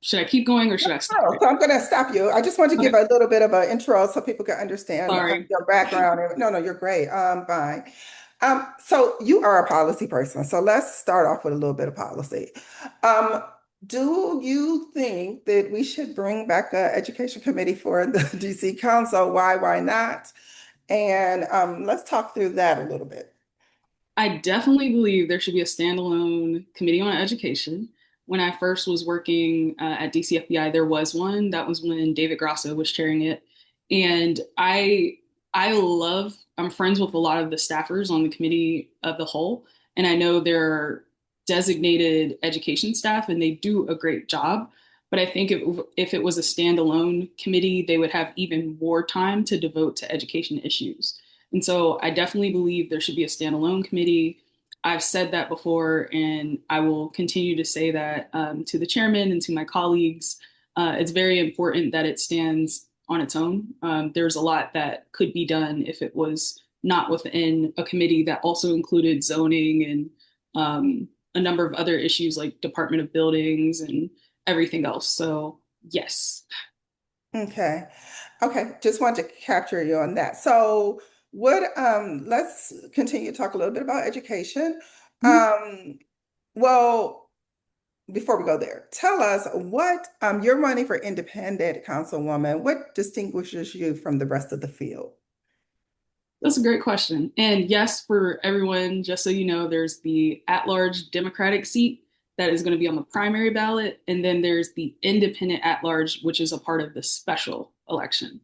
Should I keep going or should I stop? Oh, so I'm going to stop you. I just want to Okay, give a little bit of an intro so people can understand sorry. your background. No, no, you're great. Fine. So you are a policy person. So let's start off with a little bit of policy. Um, do you think that we should bring back an education committee for the DC Council? Why not? And let's talk through that a little bit. I definitely believe there should be a standalone committee on education. When I first was working at DCFBI, there was one. That was when David Grasso was chairing it. And I'm friends with a lot of the staffers on the committee of the whole. And I know there are designated education staff and they do a great job. But I think if it was a standalone committee, they would have even more time to devote to education issues. And so I definitely believe there should be a standalone committee. I've said that before, and I will continue to say that to the chairman and to my colleagues. It's very important that it stands on its own. There's a lot that could be done if it was not within a committee that also included zoning and a number of other issues like Department of Buildings and everything else. So, yes. Okay. Okay. Just want to capture you on that. So what let's continue to talk a little bit about education. Um, well, before we go there, tell us what you're running for independent councilwoman. What distinguishes you from the rest of the field? That's a great question. And yes, for everyone, just so you know, there's the at-large Democratic seat that is going to be on the primary ballot. And then there's the independent at-large, which is a part of the special election.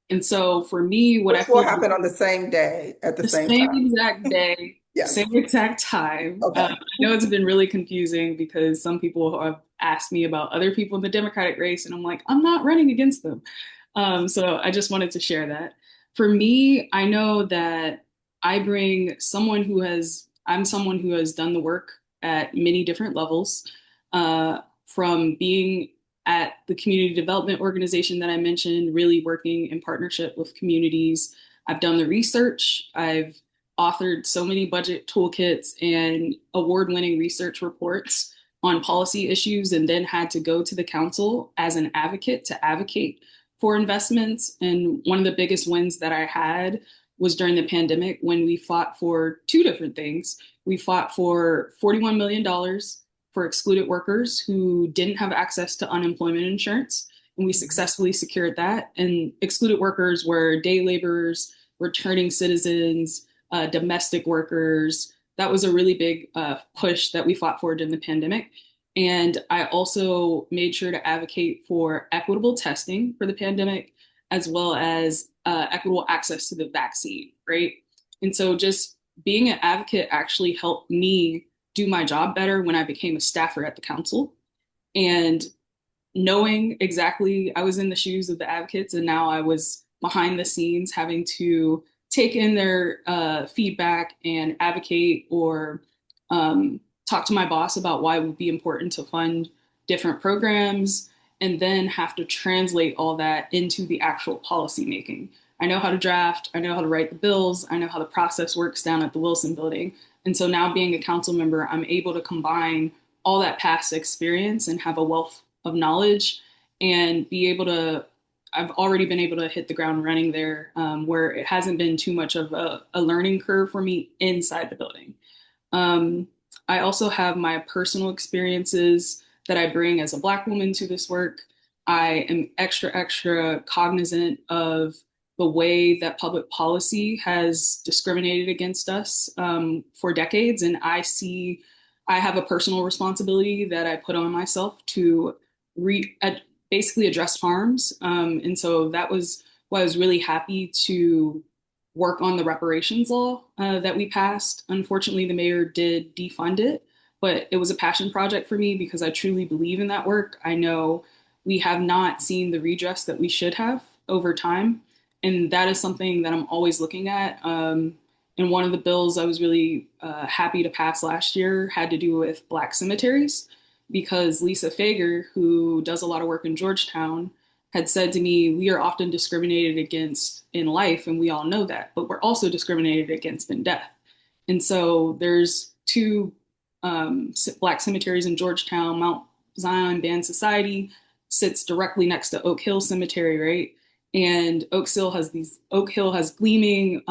And so for me, what I Which will feel happen on the same day at the the same same time. exact day, Yes. same exact time. Okay. I know it's been really confusing because some people have asked me about other people in the Democratic race, and I'm like, I'm not running against them. So I just wanted to share that. For me, I know that I bring someone who has I'm someone who has done the work at many different levels, from being at the community development organization that I mentioned, really working in partnership with communities. I've done the research. I've authored so many budget toolkits and award-winning research reports on policy issues, and then had to go to the council as an advocate to advocate for investments. And one of the biggest wins that I had was during the pandemic when we fought for two different things. We fought for $41 million for excluded workers who didn't have access to unemployment insurance, and we successfully secured that. And excluded workers were day laborers, returning citizens, domestic workers. That was a really big push that we fought for during the pandemic. And I also made sure to advocate for equitable testing for the pandemic, as well as equitable access to the vaccine, right? And so just being an advocate actually helped me do my job better when I became a staffer at the council. And knowing exactly, I was in the shoes of the advocates, and now I was behind the scenes having to take in their feedback and advocate or talk to my boss about why it would be important to fund different programs, and then have to translate all that into the actual policy making. I know how to draft, I know how to write the bills, I know how the process works down at the Wilson building. And so now being a council member, I'm able to combine all that past experience and have a wealth of knowledge and be able to, I've already been able to hit the ground running there, where it hasn't been too much of a learning curve for me inside the building. Um, I also have my personal experiences that I bring as a Black woman to this work. I am extra cognizant of the way that public policy has discriminated against us for decades. And I have a personal responsibility that I put on myself to basically address harms. And so that was why I was really happy to work on the reparations law that we passed. Unfortunately, the mayor did defund it, but it was a passion project for me because I truly believe in that work. I know we have not seen the redress that we should have over time. And that is something that I'm always looking at. And one of the bills I was really happy to pass last year had to do with Black cemeteries, because Lisa Fager, who does a lot of work in Georgetown, had said to me, we are often discriminated against in life, and we all know that, but we're also discriminated against in death. And so there's two Black cemeteries in Georgetown. Mount Zion Band Society sits directly next to Oak Hill Cemetery, right? And Oak Hill has gleaming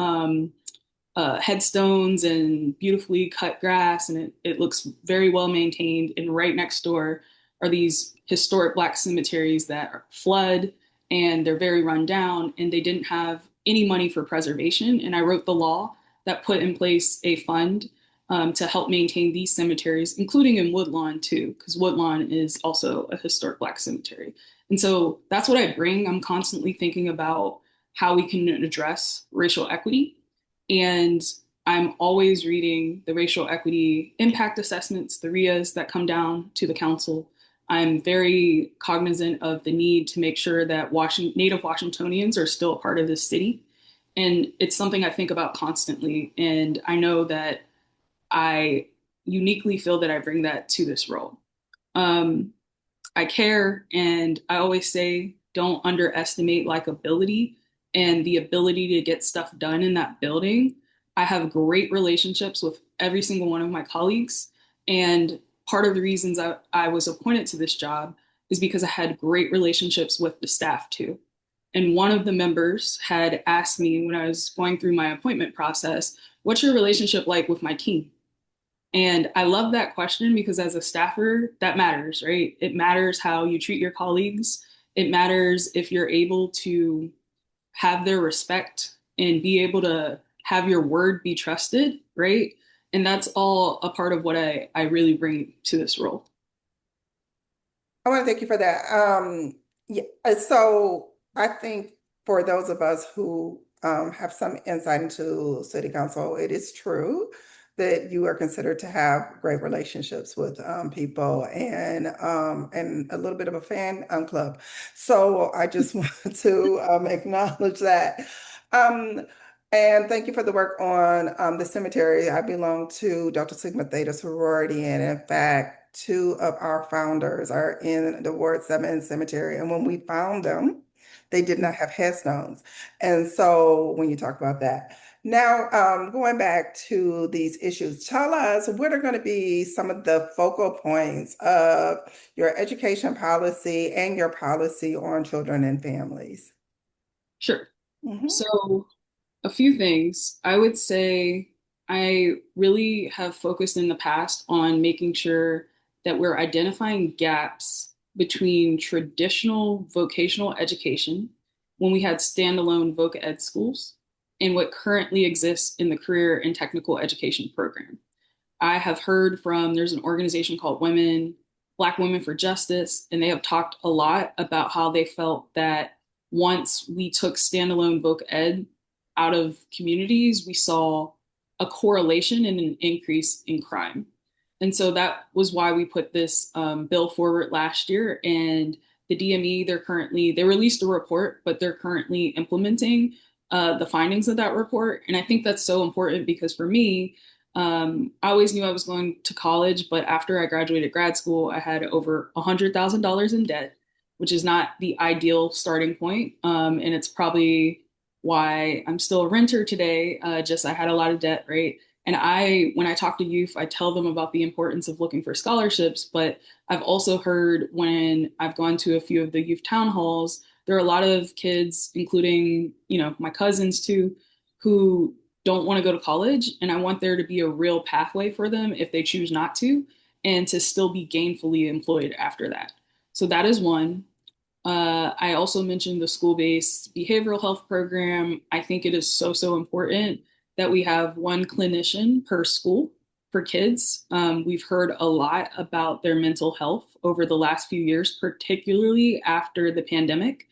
headstones and beautifully cut grass, and it looks very well maintained. And right next door are these historic Black cemeteries that are flood and they're very run down, and they didn't have any money for preservation. And I wrote the law that put in place a fund to help maintain these cemeteries, including in Woodlawn too, because Woodlawn is also a historic Black cemetery. And so that's what I bring. I'm constantly thinking about how we can address racial equity. And I'm always reading the racial equity impact assessments, the RIAs that come down to the council. I'm very cognizant of the need to make sure that Native Washingtonians are still a part of this city. And it's something I think about constantly. And I know that I uniquely feel that I bring that to this role. Um, I care, and I always say, don't underestimate likability and the ability to get stuff done in that building. I have great relationships with every single one of my colleagues. And part of the reasons I was appointed to this job is because I had great relationships with the staff too. And one of the members had asked me when I was going through my appointment process, what's your relationship like with my team? And I love that question because as a staffer, that matters, right? It matters how you treat your colleagues. It matters if you're able to have their respect and be able to have your word be trusted, right? And that's all a part of what I really bring to this role. I want to thank you for that. Yeah, so I think for those of us who have some insight into city council, it is true that you are considered to have great relationships with people and a little bit of a fan club. So I just want to acknowledge that. Um, And thank you for the work on the cemetery. I belong to Delta Sigma Theta sorority, and in fact, two of our founders are in the Ward 7 cemetery. And when we found them, they did not have headstones. And so when you talk about that, now going back to these issues, tell us what are going to be some of the focal points of your education policy and your policy on children and families. Sure. Mhm. So, a few things. I would say I really have focused in the past on making sure that we're identifying gaps between traditional vocational education when we had standalone voc ed schools and what currently exists in the career and technical education program. I have heard from there's an organization called Black Women for Justice, and they have talked a lot about how they felt that once we took standalone voc ed out of communities, we saw a correlation and an increase in crime. And so that was why we put this bill forward last year. And the DME, they released a report, but they're currently implementing the findings of that report. And I think that's so important because for me, I always knew I was going to college, but after I graduated grad school, I had over $100,000 in debt, which is not the ideal starting point. And it's probably why I'm still a renter today. Just I had a lot of debt, right? And when I talk to youth, I tell them about the importance of looking for scholarships. But I've also heard when I've gone to a few of the youth town halls, there are a lot of kids, including, my cousins too, who don't want to go to college. And I want there to be a real pathway for them if they choose not to, and to still be gainfully employed after that. So that is one. I also mentioned the school-based behavioral health program. I think it is so, so important that we have one clinician per school for kids. We've heard a lot about their mental health over the last few years, particularly after the pandemic.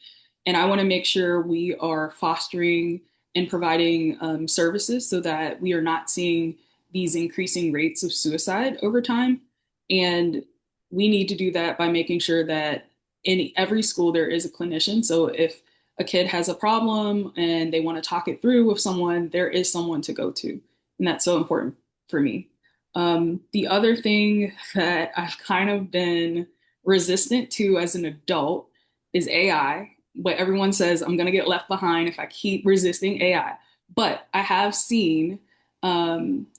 And I want to make sure we are fostering and providing services so that we are not seeing these increasing rates of suicide over time. And we need to do that by making sure that in every school there is a clinician. So if a kid has a problem and they want to talk it through with someone, there is someone to go to. And that's so important for me. The other thing that I've kind of been resistant to as an adult is AI. But everyone says I'm going to get left behind if I keep resisting AI. But I have seen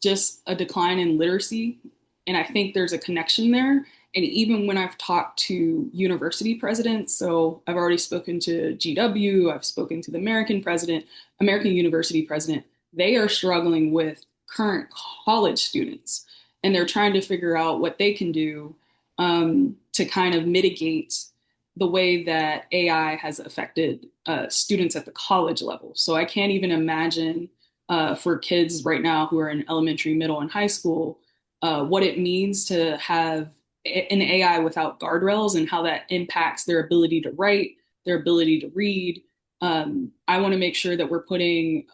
just a decline in literacy. And I think there's a connection there. And even when I've talked to university presidents, so I've already spoken to GW, I've spoken to the American University president, they are struggling with current college students. And they're trying to figure out what they can do to kind of mitigate the way that AI has affected students at the college level. So I can't even imagine for kids right now who are in elementary, middle, and high school what it means to have an AI without guardrails and how that impacts their ability to write, their ability to read. I want to make sure that we're putting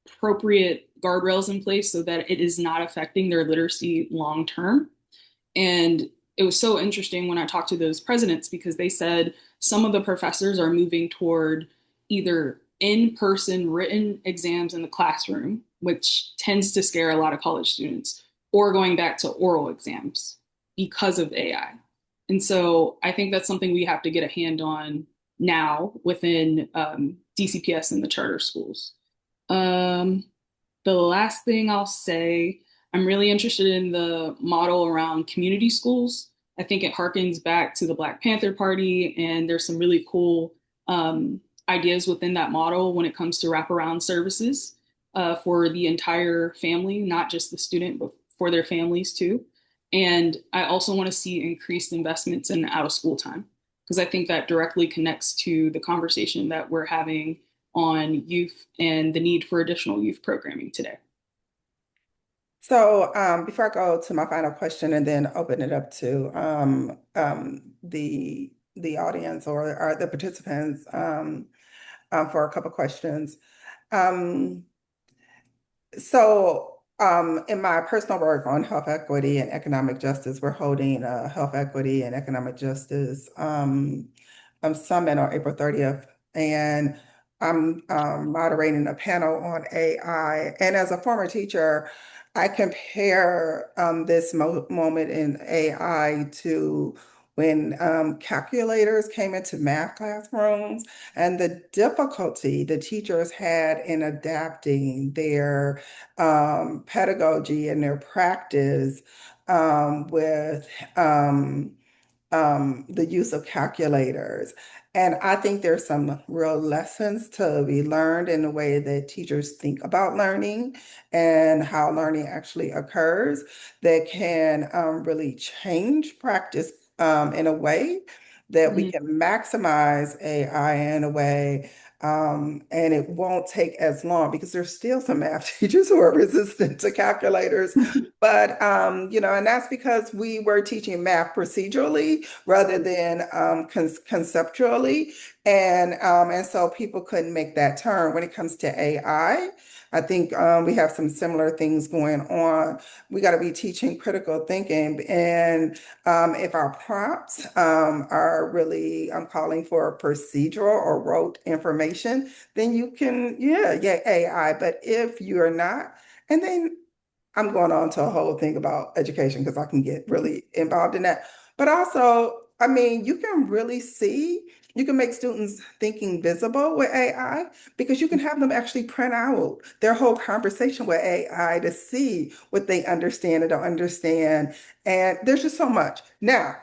appropriate guardrails in place so that it is not affecting their literacy long term. And it was so interesting when I talked to those presidents because they said some of the professors are moving toward either in person written exams in the classroom, which tends to scare a lot of college students, or going back to oral exams because of AI. And so I think that's something we have to get a hand on now within DCPS and the charter schools. Um, the last thing I'll say, I'm really interested in the model around community schools. I think it harkens back to the Black Panther Party, and there's some really cool ideas within that model when it comes to wraparound services for the entire family, not just the student, but for their families too. And I also want to see increased investments in out of school time because I think that directly connects to the conversation that we're having on youth and the need for additional youth programming today. So before I go to my final question and then open it up to the audience or the participants for a couple questions. Um, in my personal work on health equity and economic justice, we're holding a health equity and economic justice summit on April 30th. And I'm moderating a panel on AI. And as a former teacher, I compare this moment in AI to when calculators came into math classrooms and the difficulty the teachers had in adapting their pedagogy and their practice with the use of calculators. And I think there's some real lessons to be learned in the way that teachers think about learning and how learning actually occurs that can really change practice in a way that we Mhm. can maximize AI in a way. And it won't take as long because there's still some math teachers who are resistant to calculators. But and that's because we were teaching math procedurally rather than conceptually, and so people couldn't make that turn. When it comes to I think we have some similar things going on. We got to be teaching critical thinking, and if our prompts are really calling for procedural or rote information, then you can, yeah, AI. But if you're not, and then I'm going on to a whole thing about education because I can get really involved in that. But also, I mean, you can really see, you can make students thinking visible with AI because you can have them actually print out their whole conversation with AI to see what they understand and don't understand. And there's just so much. Now,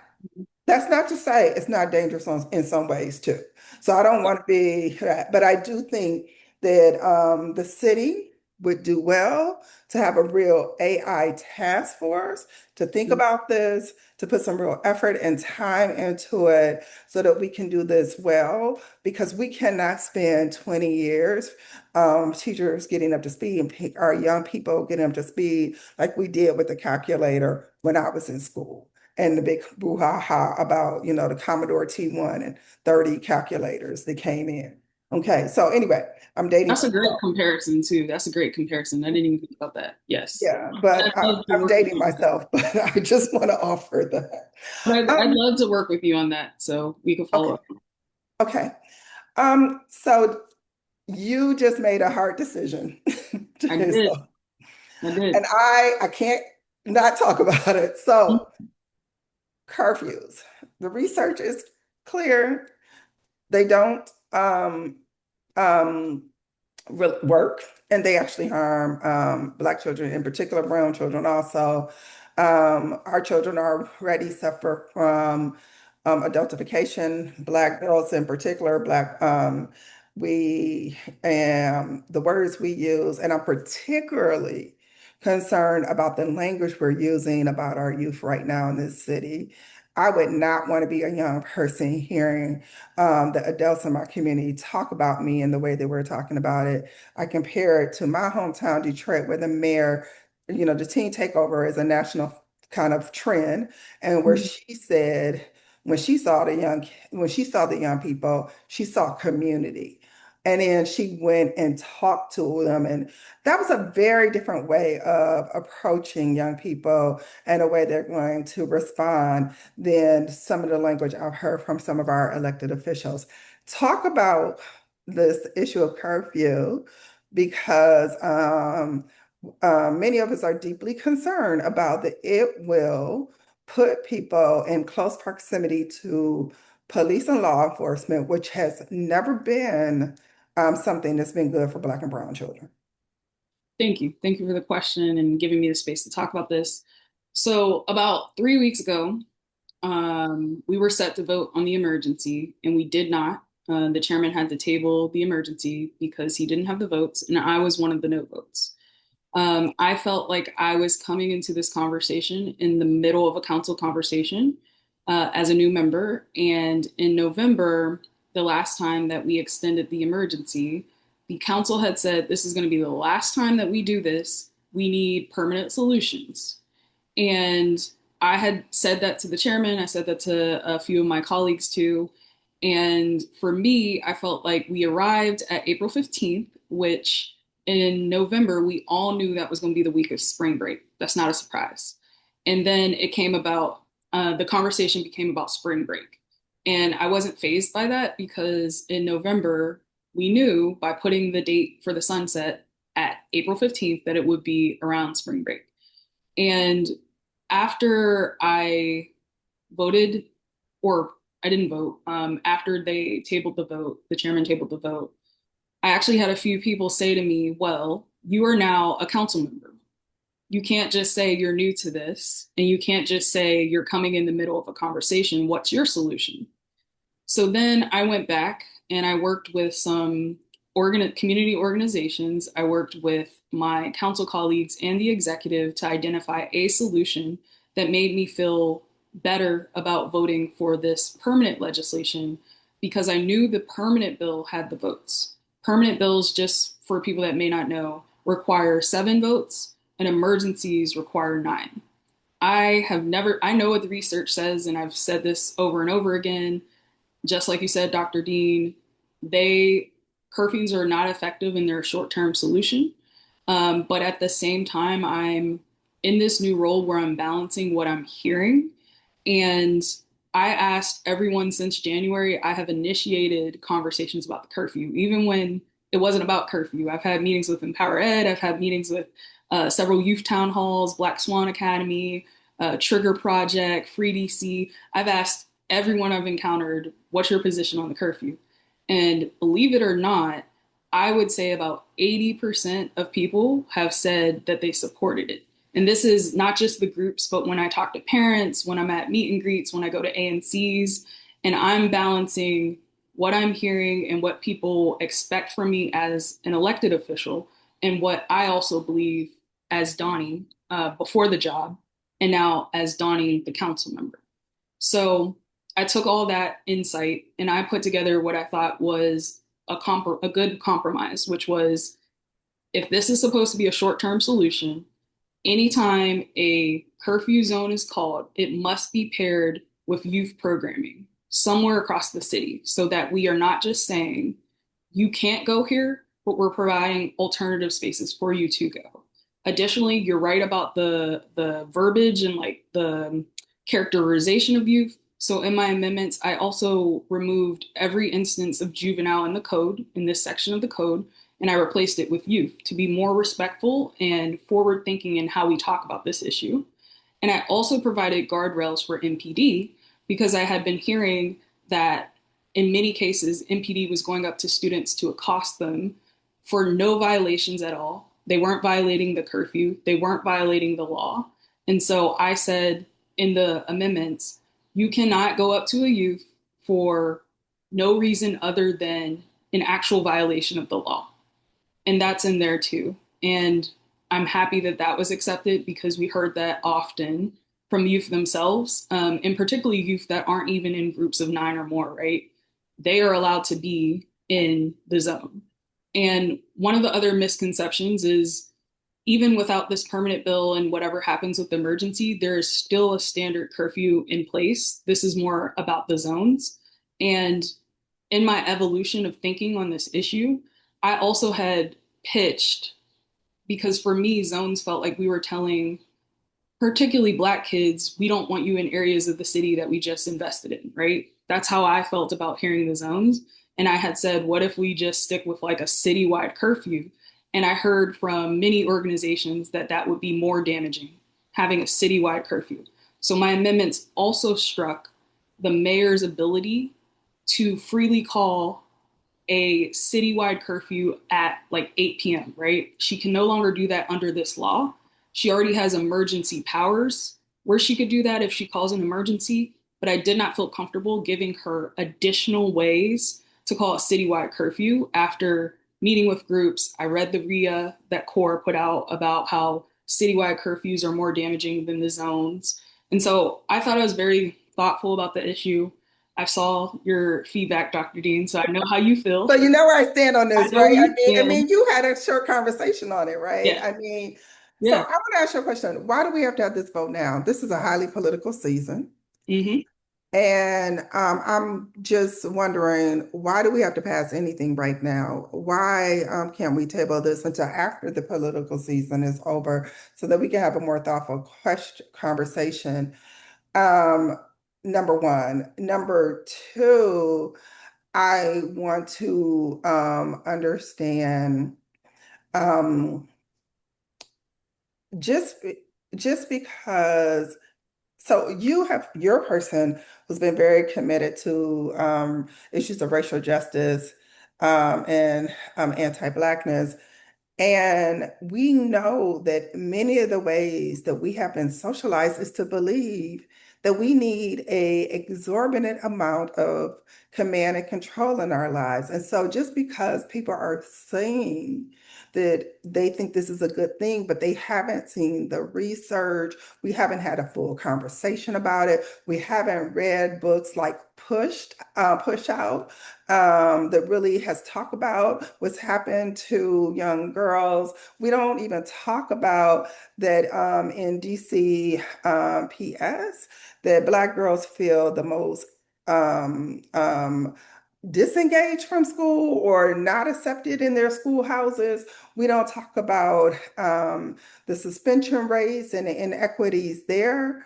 that's not to say it's not dangerous in some ways too. So I don't want to be that, but I do think that the city would do well to have a real AI task force to think about this, to put some real effort and time into it so that we can do this well, because we cannot spend 20 years teachers getting up to speed and our young people getting up to speed like we did with the calculator when I was in school and the big brouhaha about, the Commodore T1 and 30 calculators that came in. Okay, so anyway, I'm dating That's a great myself. comparison too. That's a great comparison. I didn't even think about that. Yes. Yeah, but I'd love to I'm work with dating you on that. myself, but I just want to offer that. But I'd Um, love to work with you on that. So we could follow okay, up. okay. So you just made a hard decision. I did. So, I did. and I can't not talk about it. So curfews. The research is clear. They don't um, work, and they actually harm Black children, in particular brown children also. Our children already suffer from adultification, Black girls in particular, Black, the words we use, and I'm particularly concerned about the language we're using about our youth right now in this city. I would not want to be a young person hearing the adults in my community talk about me in the way that we're talking about it. I compare it to my hometown, Detroit, where the mayor, the teen takeover is a national kind of trend, and where she said when she saw the young people, she saw community. And then she went and talked to them. And that was a very different way of approaching young people and a way they're going to respond than some of the language I've heard from some of our elected officials. Talk about this issue of curfew because many of us are deeply concerned about that it will put people in close proximity to police and law enforcement, which has never been something that's been good for Black and brown children. Thank you. Thank you for the question and giving me the space to talk about this. So about 3 weeks ago, we were set to vote on the emergency, and we did not. The chairman had to table the emergency because he didn't have the votes, and I was one of the no votes. I felt like I was coming into this conversation in the middle of a council conversation as a new member. And in November, the last time that we extended the emergency, the council had said, this is going to be the last time that we do this. We need permanent solutions. And I had said that to the chairman. I said that to a few of my colleagues too. And for me, I felt like we arrived at April 15th, which in November, we all knew that was going to be the week of spring break. That's not a surprise. And then it came about, the conversation became about spring break. And I wasn't fazed by that because in November, we knew by putting the date for the sunset at April 15th that it would be around spring break. And after I voted, or I didn't vote, after they tabled the vote, the chairman tabled the vote, I actually had a few people say to me, well, you are now a council member. You can't just say you're new to this, and you can't just say you're coming in the middle of a conversation. What's your solution? So then I went back and I worked with some community organizations. I worked with my council colleagues and the executive to identify a solution that made me feel better about voting for this permanent legislation because I knew the permanent bill had the votes. Permanent bills, just for people that may not know, require 7 votes and emergencies require 9. I know what the research says, and I've said this over and over again, just like you said, Dr. Dean, they curfews are not effective in their short-term solution. But at the same time, I'm in this new role where I'm balancing what I'm hearing. And I asked everyone since January, I have initiated conversations about the curfew, even when it wasn't about curfew. I've had meetings with Empower Ed, I've had meetings with several youth town halls, Black Swan Academy, Trigger Project, Free DC. I've asked everyone I've encountered, what's your position on the curfew? And believe it or not, I would say about 80% of people have said that they supported it. And this is not just the groups, but when I talk to parents, when I'm at meet and greets, when I go to ANCs, and I'm balancing what I'm hearing and what people expect from me as an elected official, and what I also believe as Doni before the job, and now as Doni, the council member. So I took all that insight and I put together what I thought was a good compromise, which was if this is supposed to be a short-term solution, anytime a curfew zone is called, it must be paired with youth programming somewhere across the city so that we are not just saying, you can't go here, but we're providing alternative spaces for you to go. Additionally, you're right about the verbiage and like the characterization of youth. So in my amendments, I also removed every instance of juvenile in the code, in this section of the code, and I replaced it with youth to be more respectful and forward thinking in how we talk about this issue. And I also provided guardrails for MPD because I had been hearing that in many cases, MPD was going up to students to accost them for no violations at all. They weren't violating the curfew, they weren't violating the law. And so I said in the amendments, you cannot go up to a youth for no reason other than an actual violation of the law. And that's in there too. And I'm happy that that was accepted because we heard that often from youth themselves, and particularly youth that aren't even in groups of 9 or more, right? They are allowed to be in the zone. And one of the other misconceptions is even without this permanent bill and whatever happens with the emergency, there is still a standard curfew in place. This is more about the zones. And in my evolution of thinking on this issue, I also had pitched because for me, zones felt like we were telling particularly Black kids, we don't want you in areas of the city that we just invested in, right? That's how I felt about hearing the zones. And I had said, what if we just stick with like a citywide curfew? And I heard from many organizations that that would be more damaging, having a citywide curfew. So my amendments also struck the mayor's ability to freely call a citywide curfew at like 8 p.m., right? She can no longer do that under this law. She already has emergency powers where she could do that if she calls an emergency, but I did not feel comfortable giving her additional ways to call a citywide curfew after meeting with groups. I read the RIA that CORE put out about how citywide curfews are more damaging than the zones. And so I thought I was very thoughtful about the issue. I saw your feedback, Dr. Dean, so I know how you feel. So you know where I stand on I this, know where right? you I stand. mean, you had a short conversation on it, right? Yeah, So I yeah. want to ask you a question. Why do we have to have this vote now? This is a highly political season. Hmm. And I'm just wondering, why do we have to pass anything right now? Why can't we table this until after the political season is over so that we can have a more thoughtful conversation? Um, number one. Number two, I want to understand um, just just because. So you have your person who's been very committed to issues of racial justice and anti-Blackness. And we know that many of the ways that we have been socialized is to believe that we need a exorbitant amount of command and control in our lives. And so just because people are saying that they think this is a good thing, but they haven't seen the research, we haven't had a full conversation about it, we haven't read books like Push Out, that really has talked about what's happened to young girls. We don't even talk about that in DC PS, that Black girls feel the most disengaged from school or not accepted in their schoolhouses. We don't talk about the suspension rates and the inequities there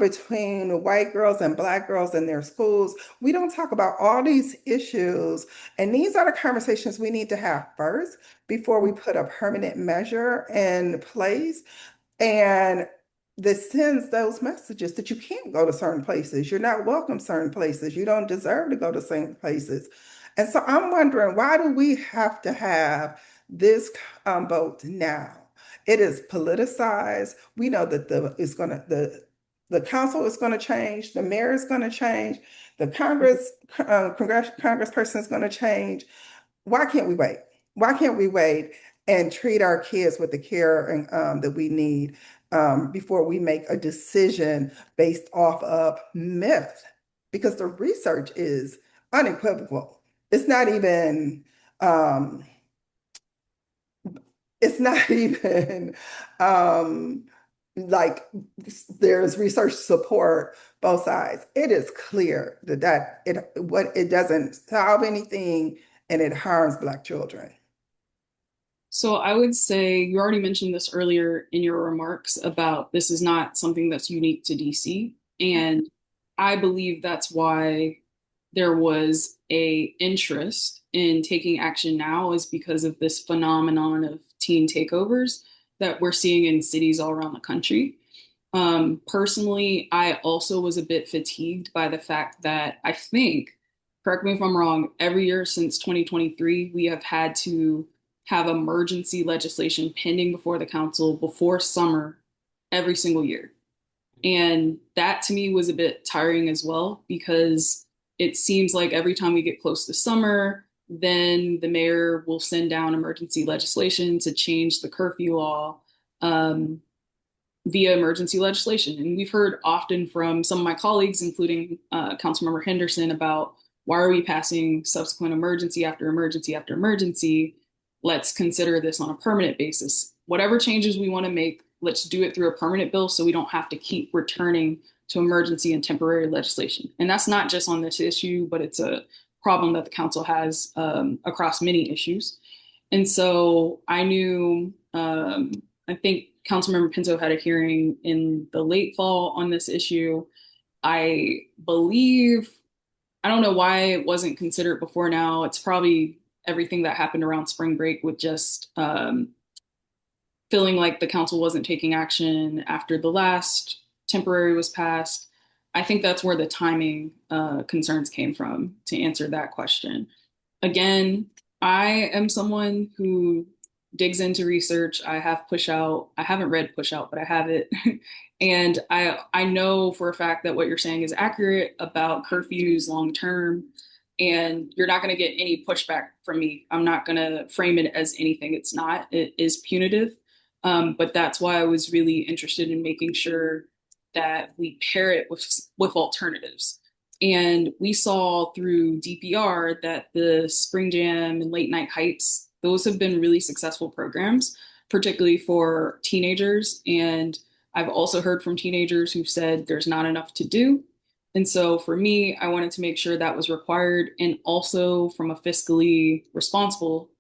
between white girls and Black girls in their schools. We don't talk about all these issues. And these are the conversations we need to have first before we put a permanent measure in place. And this sends those messages that you can't go to certain places. You're not welcome certain places. You don't deserve to go to certain places. And so I'm wondering, why do we have to have this vote now? It is politicized. We know that the council is going to change, the mayor is going to change, the congressperson is going to change. Why can't we wait? Why can't we wait and treat our kids with the care that we need before we make a decision based off of myth? Because the research is unequivocal. It's not even um, it's not even like there's research support both sides. It is clear it doesn't solve anything and it harms Black children. So I would say you already mentioned this earlier in your remarks about this is not something that's unique to DC. And I believe that's why there was a interest in taking action now is because of this phenomenon of teen takeovers that we're seeing in cities all around the country. Personally, I also was a bit fatigued by the fact that I think, correct me if I'm wrong, every year since 2023, we have had to have emergency legislation pending before the council before summer every single year. And that to me was a bit tiring as well, because it seems like every time we get close to summer, then the mayor will send down emergency legislation to change the curfew law. Via emergency legislation. And we've heard often from some of my colleagues, including Councilmember Henderson, about why are we passing subsequent emergency after emergency after emergency? Let's consider this on a permanent basis. Whatever changes we want to make, let's do it through a permanent bill so we don't have to keep returning to emergency and temporary legislation. And that's not just on this issue, but it's a problem that the council has across many issues. And so I knew, I think Councilmember Pinto had a hearing in the late fall on this issue. I believe, I don't know why it wasn't considered before now. It's probably everything that happened around spring break with just feeling like the council wasn't taking action after the last temporary was passed. I think that's where the timing concerns came from to answer that question. Again, I am someone who digs into research. I have Push Out. I haven't read Push Out, but I have it. And I know for a fact that what you're saying is accurate about curfews long term. And you're not going to get any pushback from me. I'm not going to frame it as anything it's not. It is punitive. But that's why I was really interested in making sure that we pair it with alternatives. And we saw through DPR that the Spring Jam and Late Night Heights, those have been really successful programs, particularly for teenagers. And I've also heard from teenagers who've said there's not enough to do. And so for me, I wanted to make sure that was required. And also from a fiscally responsible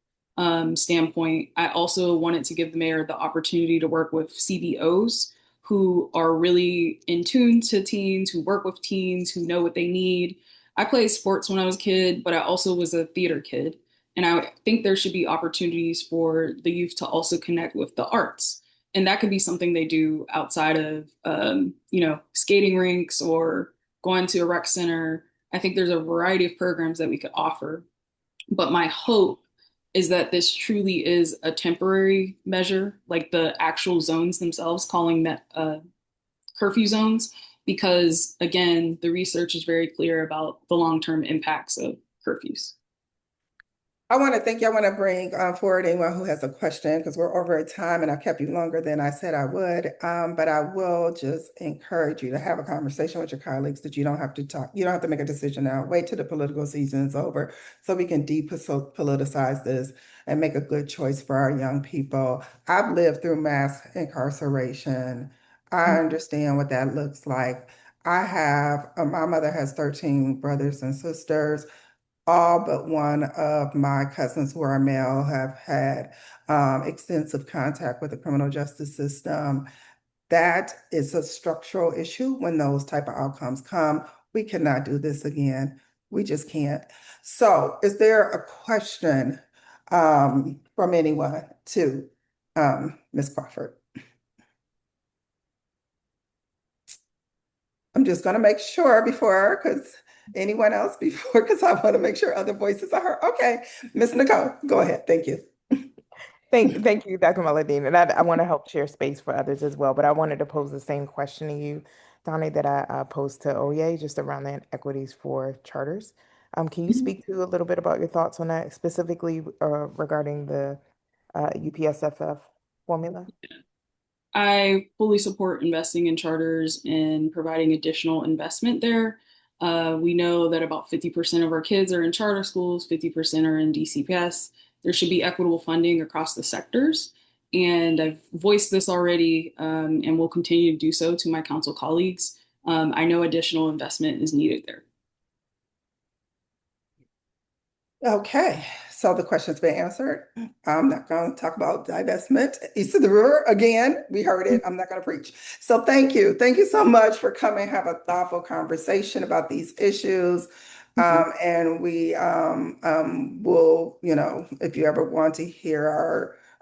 standpoint, I also wanted to give the mayor the opportunity to work with CBOs who are really in tune to teens, who work with teens, who know what they need. I played sports when I was a kid, but I also was a theater kid. And I think there should be opportunities for the youth to also connect with the arts. And that could be something they do outside of, skating rinks or going to a rec center. I think there's a variety of programs that we could offer. But my hope is that this truly is a temporary measure, like the actual zones themselves, calling that curfew zones, because again, the research is very clear about the long-term impacts of curfews. I want to thank you. I want to bring forward anyone who has a question because we're over at time and I kept you longer than I said I would. But I will just encourage you to have a conversation with your colleagues that you don't have to talk. You don't have to make a decision now. Wait till the political season is over so we can depoliticize this and make a good choice for our young people. I've lived through mass incarceration. I understand what that looks like. My mother has 13 brothers and sisters. All but one of my cousins who are male have had extensive contact with the criminal justice system. That is a structural issue when those type of outcomes come. We cannot do this again. We just can't. So is there a question from anyone to Ms. Crawford? I'm just going to make sure before, because anyone else before, because I want to make sure other voices are heard. Okay, Ms. Nicole, go ahead. Thank you. Thank you, Dr. Melodine. And I want to help share space for others as well. But I wanted to pose the same question to you, Donnie, that I posed to Oye, just around the inequities for charters. Can you speak to a little bit about your thoughts on that, specifically regarding the UPSFF formula? I fully support investing in charters and providing additional investment there. We know that about 50% of our kids are in charter schools, 50% are in DCPS. There should be equitable funding across the sectors. And I've voiced this already and will continue to do so to my council colleagues. I know additional investment is needed there. Okay, so the question's been answered. I'm not going to talk about divestment east of the river again. We heard it. I'm not going to preach. So thank you. Thank you so much for coming, have a thoughtful conversation about these issues. And we will, if you ever want to hear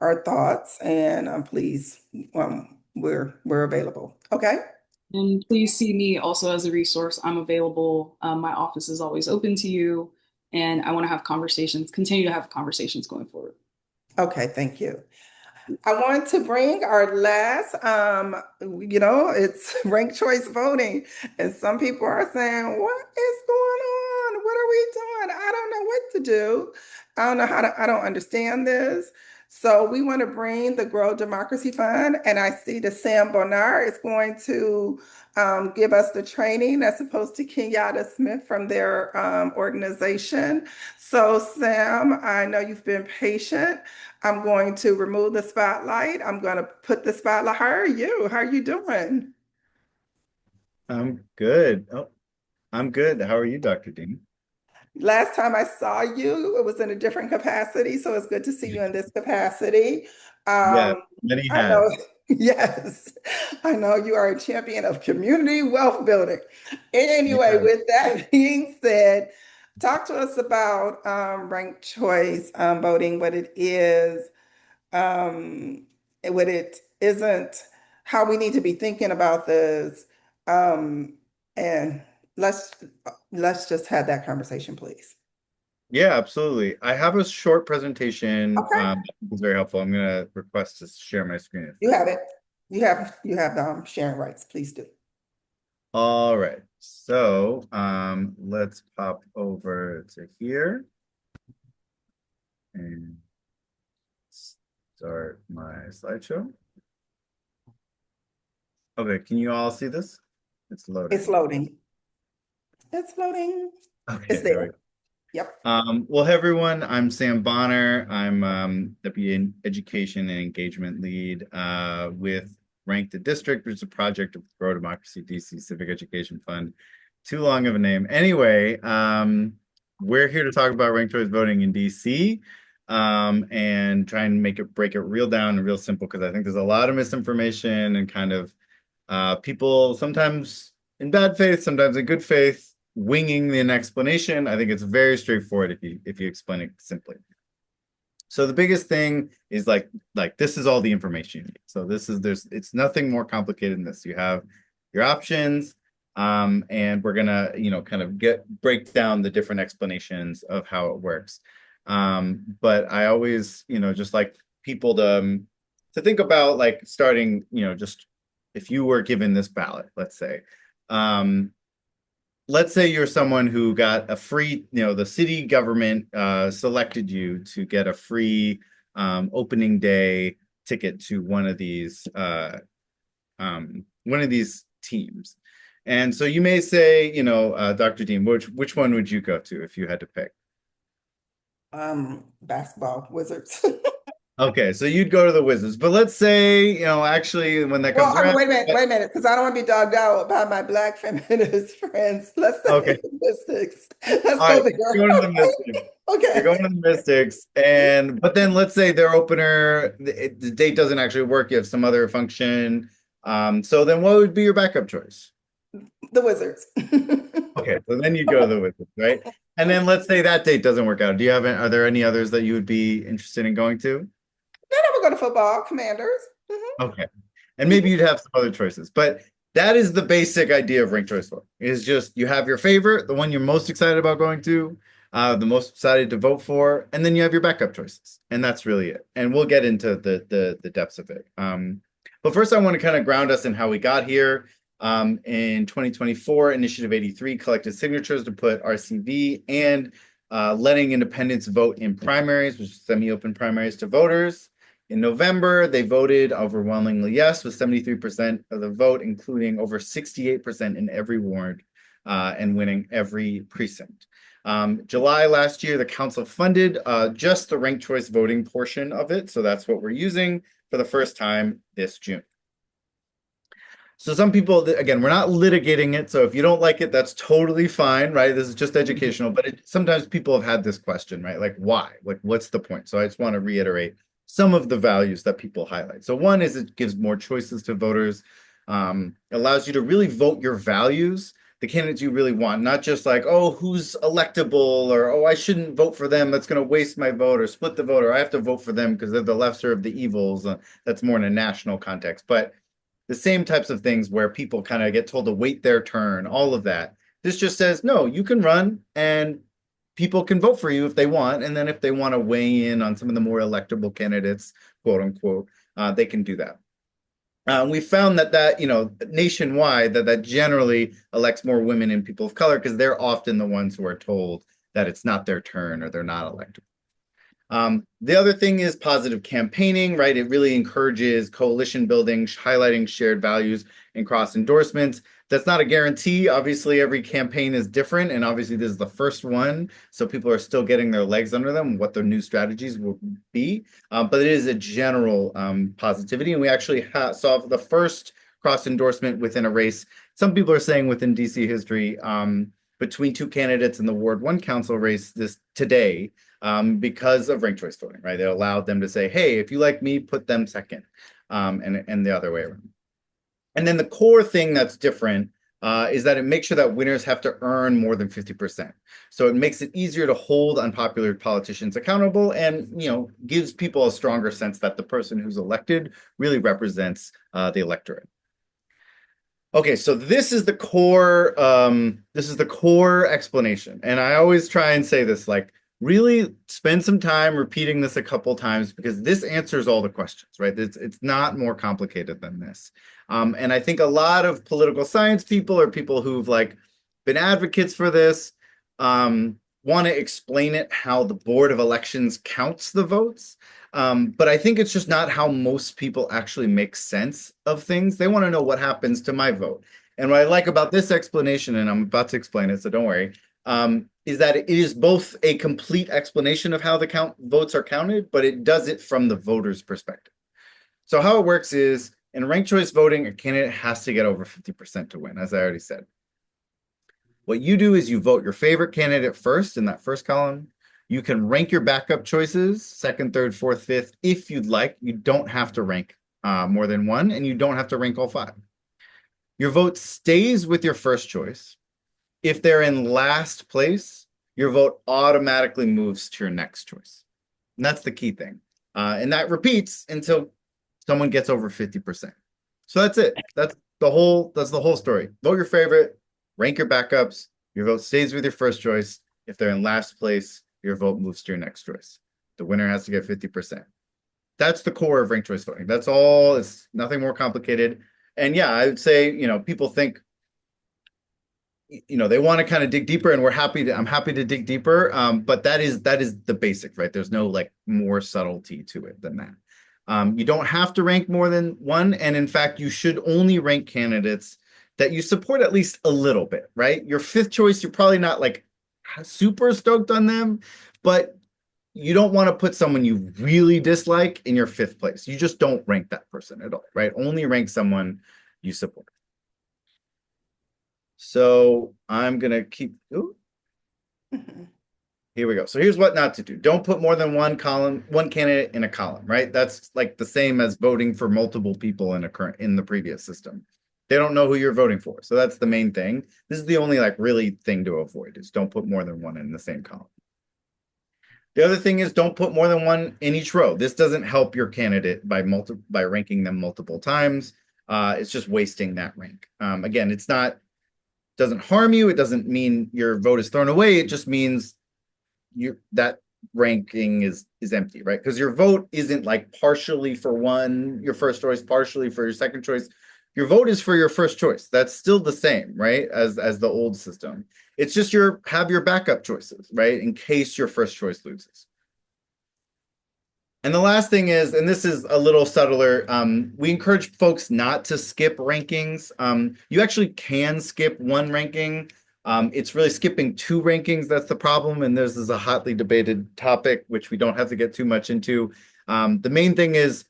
our thoughts, and please, we're available. Okay. And please see me also as a resource. I'm available. My office is always open to you. And I want to have conversations, continue to have conversations going forward. Okay, thank you. I want to bring our last, it's ranked choice voting. And some people are saying, what is going on? What are we doing? I don't know what to do. I don't understand this. So we want to bring the Grow Democracy Fund, and I see that Sam Bonar is going to give us the training as opposed to Kenyatta Smith from their organization. So Sam, I know you've been patient. I'm going to remove the spotlight. I'm going to put the spotlight. How are you? How are you doing? I'm good. Oh, I'm good. How are you, Dr. Dean? Last time I saw you, it was in a different capacity, so it's good to see you in this capacity. Yeah, Um, many I know, hats. yes, I know you are a champion of community wealth building. Anyway, Yeah. with that being said, talk to us about ranked choice voting, what it is, um, what it isn't, how we need to be thinking about this, and let's let's just have that conversation, please. Yeah, absolutely. I have a short presentation. Okay, It's very helpful. I'm gonna request to share my screen if you that's have okay. it. You have sharing rights. Please do. All right. So let's pop over to here and start my slideshow. Okay, can you all see this? It's It's loading. loading. It's loading. Okay, It's there we there. go. Yep. Well, hey everyone, I'm Sam Bonar. I'm Deputy Education and Engagement Lead with Rank the District, which is a project of Grow Democracy DC Civic Education Fund. Too long of a name. Anyway, we're here to talk about ranked choice voting in DC and try and break it real down and real simple because I think there's a lot of misinformation and kind of people sometimes in bad faith, sometimes in good faith winging an explanation. I think it's very straightforward if you explain it simply. So the biggest thing is like this is all the information you need. So it's nothing more complicated than this. You have your options, and we're gonna kind of break down the different explanations of how it works. But I always just like people to think about like starting just if you were given this ballot, let's say. Let's say you're someone who got a free, the city government selected you to get a free opening day ticket to one of these teams. And so you may say, Dr. Dean, which one would you go to if you had to pick? Basketball Wizards. Okay, so you'd go to the Wizards, but let's say, actually when that comes Well, around. wait a minute, because I don't want to be dogged out by my Black feminist friends. Let's say Okay. the Mystics. Let's All go right, there. you're going to the Mystics. Okay. You're going to the Mystics, but then let's say their opener, the date doesn't actually work. You have some other function. So then what would be your backup choice? The Wizards. Okay, so then you go to the Wizards, right? And then let's say that date doesn't work out. Are there any others that you would be interested in going to? Then I would go to football, Commanders. Okay. And maybe you'd have some other choices, but that is the basic idea of ranked choice voting. Is just you have your favorite, the one you're most excited about going to, the most excited to vote for, and then you have your backup choices, and that's really it. And we'll get into the depths of it. But first, I want to kind of ground us in how we got here. In 2024, Initiative 83 collected signatures to put RCV and letting independents vote in primaries, which is semi-open primaries, to voters. In November, they voted overwhelmingly yes, with 73% of the vote, including over 68% in every ward, and winning every precinct. July last year, the council funded just the ranked choice voting portion of it. So that's what we're using for the first time this June. So some people, again, we're not litigating it. So if you don't like it, that's totally fine, right? This is just educational. But sometimes people have had this question, right? Like, why? Like, what's the point? So I just want to reiterate some of the values that people highlight. So one is it gives more choices to voters, allows you to really vote your values, the candidates you really want, not just like, oh, who's electable, or, oh, I shouldn't vote for them, that's going to waste my vote, or split the vote, or I have to vote for them because they're the lesser of the evils. That's more in a national context. But the same types of things where people kind of get told to wait their turn, all of that. This just says, no, you can run and people can vote for you if they want. And then if they want to weigh in on some of the more electable candidates, quote unquote, they can do that. We found that nationwide, that generally elects more women and people of color because they're often the ones who are told that it's not their turn or they're not electable. The other thing is positive campaigning, right? It really encourages coalition building, highlighting shared values and cross endorsements. That's not a guarantee. Obviously, every campaign is different, and obviously this is the first one, so people are still getting their legs under them, what their new strategies will be. But it is a general positivity, and we actually saw the first cross endorsement within a race. Some people are saying within DC history, between two candidates in the Ward 1 council race today, because of ranked choice voting, right? It allowed them to say, hey, if you like me, put them second, and the other way around. And then the core thing that's different is that it makes sure that winners have to earn more than 50%. So it makes it easier to hold unpopular politicians accountable and, gives people a stronger sense that the person who's elected really represents the electorate. Okay, so this is the core explanation. And I always try and say this, like, really spend some time repeating this a couple times because this answers all the questions, right? It's not more complicated than this. And I think a lot of political science people or people who've like been advocates for this want to explain it how the Board of Elections counts the votes. But I think it's just not how most people actually make sense of things. They want to know what happens to my vote. And what I like about this explanation, and I'm about to explain it, so don't worry, is that it is both a complete explanation of how the votes are counted, but it does it from the voter's perspective. So how it works is, in ranked choice voting, a candidate has to get over 50% to win, as I already said. What you do is you vote your favorite candidate first in that first column. You can rank your backup choices, second, third, fourth, fifth, if you'd like. You don't have to rank more than one, and you don't have to rank all five. Your vote stays with your first choice. If they're in last place, your vote automatically moves to your next choice. And that's the key thing. And that repeats until someone gets over 50%. So that's it. That's the whole story. Vote your favorite, rank your backups, your vote stays with your first choice. If they're in last place, your vote moves to your next choice. The winner has to get 50%. That's the core of ranked choice voting. That's all. It's nothing more complicated. And yeah, I would say, people think, they want to kind of dig deeper, and I'm happy to dig deeper. But that is the basic, right? There's no like more subtlety to it than that. You don't have to rank more than one. And in fact, you should only rank candidates that you support at least a little bit, right? Your fifth choice, you're probably not like super stoked on them, but you don't want to put someone you really dislike in your fifth place. You just don't rank that person at all, right? Only rank someone you support. So I'm going to keep, here we go. So here's what not to do. Don't put more than one candidate in a column, right? That's like the same as voting for multiple people in the previous system. They don't know who you're voting for. So that's the main thing. This is the only like really thing to avoid, is don't put more than one in the same column. The other thing is don't put more than one in each row. This doesn't help your candidate by ranking them multiple times. It's just wasting that rank. Again, doesn't harm you. It doesn't mean your vote is thrown away. It just means that ranking is empty, right? Because your vote isn't like partially for your first choice, partially for your second choice. Your vote is for your first choice. That's still the same, right? As the old system. It's just have your backup choices, right? In case your first choice loses. And the last thing is, and this is a little subtler, we encourage folks not to skip rankings. You actually can skip one ranking. It's really skipping two rankings that's the problem, and this is a hotly debated topic, which we don't have to get too much into. The main thing is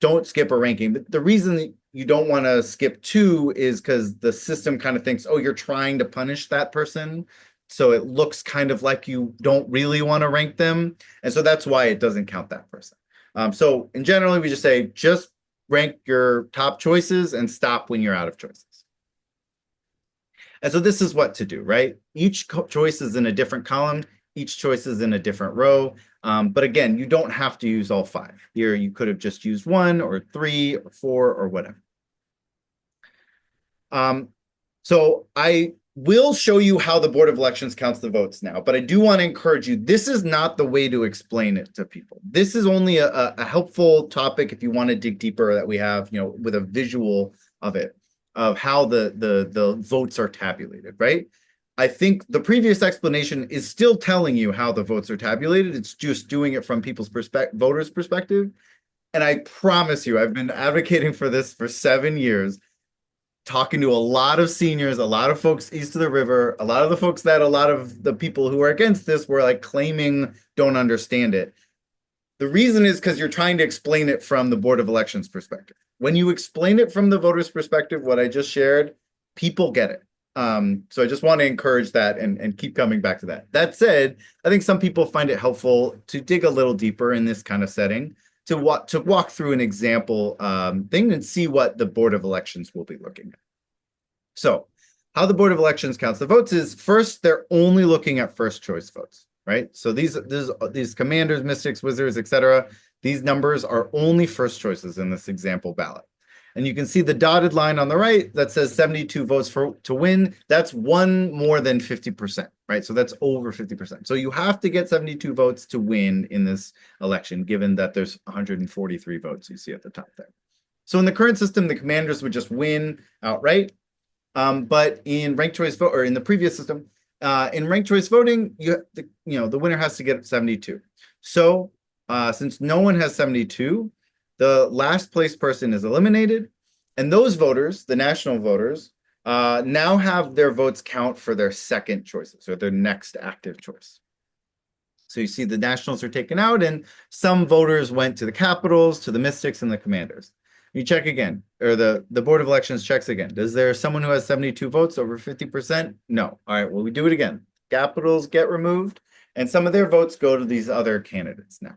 don't skip a ranking. But the reason that you don't want to skip two is because the system kind of thinks, oh, you're trying to punish that person. So it looks kind of like you don't really want to rank them. And so that's why it doesn't count that person. So in general, we just say, just rank your top choices and stop when you're out of choices. And so this is what to do, right? Each choice is in a different column. Each choice is in a different row. But again, you don't have to use all five. Here, you could have just used one or three or four or whatever. So I will show you how the Board of Elections counts the votes now, but I do want to encourage you, this is not the way to explain it to people. This is only a helpful topic if you want to dig deeper, that we have, with a visual of it, of how the votes are tabulated, right? I think the previous explanation is still telling you how the votes are tabulated. It's just doing it from voters' perspective. And I promise you, I've been advocating for this for 7 years, talking to a lot of seniors, a lot of folks east of the river, a lot of the folks that a lot of the people who are against this were like claiming don't understand it. The reason is because you're trying to explain it from the Board of Elections perspective. When you explain it from the voters' perspective, what I just shared, people get it. So I just want to encourage that and keep coming back to that. That said, I think some people find it helpful to dig a little deeper in this kind of setting, to walk through an example thing and see what the Board of Elections will be looking at. So how the Board of Elections counts the votes is, first, they're only looking at first choice votes, right? So these commanders, mystics, wizards, etc., these numbers are only first choices in this example ballot. And you can see the dotted line on the right that says 72 votes to win. That's one more than 50%, right? So that's over 50%. So you have to get 72 votes to win in this election, given that there's 143 votes you see at the top there. So in the current system, the commanders would just win outright. But in ranked choice vote, or in the previous system, in ranked choice voting, the winner has to get 72. So since no one has 72, the last place person is eliminated, and those voters, the national voters, now have their votes count for their second choices, or their next active choice. So you see the nationals are taken out, and some voters went to the capitals, to the mystics, and the commanders. You check again, or the Board of Elections checks again. Is there someone who has 72 votes, over 50%? No. All right, well, we do it again. Capitals get removed, and some of their votes go to these other candidates now.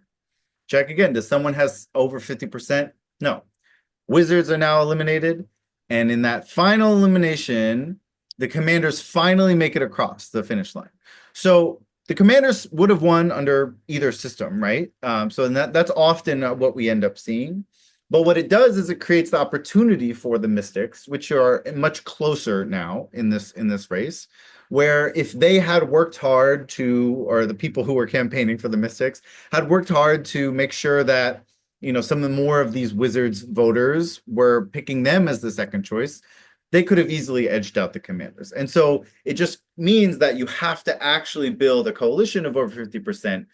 Check again. Does someone has over 50%? No. Wizards are now eliminated. And in that final elimination, the Commanders finally make it across the finish line. So the Commanders would have won under either system, right? So that's often what we end up seeing. But what it does is it creates the opportunity for the Mystics, which are much closer now in this race, where if they had worked hard to, or the people who were campaigning for the Mystics had worked hard to make sure that, you know, some of the more of these Wizards voters were picking them as the second choice, they could have easily edged out the Commanders. And so it just means that you have to actually build a coalition of over 50%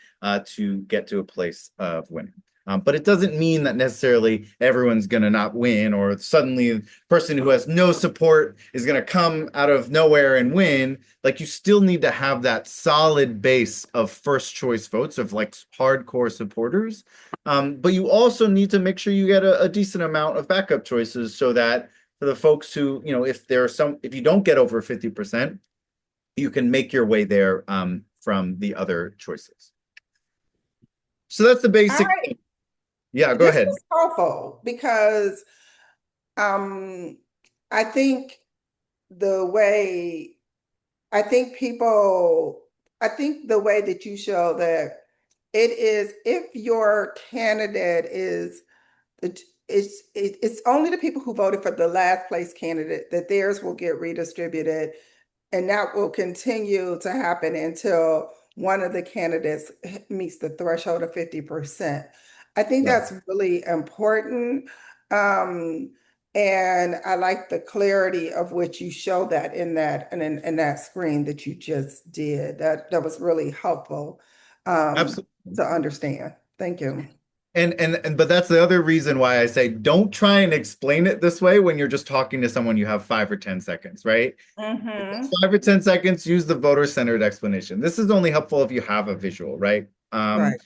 to get to a place of winning. But it doesn't mean that necessarily everyone's going to not win, or suddenly the person who has no support is going to come out of nowhere and win. Like, you still need to have that solid base of first choice votes, of like hardcore supporters. But you also need to make sure you get a decent amount of backup choices, so that for the folks who, you know, if you don't get over 50%, you can make your way there from the other choices. So that's the basic. Yeah, go This ahead. was helpful because I think the way I think people I think the way that you show that it is, if your candidate is it's only the people who voted for the last place candidate that theirs will get redistributed, and that will continue to happen until one of the candidates meets the threshold of 50%. I think Yeah. that's really important. Um, and I like the clarity of which you show that in that screen that you just did. That was really helpful Absolutely. to understand. Thank you. And but that's the other reason why I say don't try and explain it this way when you're just talking to someone you have 5 or 10 seconds, right? If it's Mm-hmm. 5 or 10 seconds, use the voter-centered explanation. This is only helpful if you have a visual, right? Right.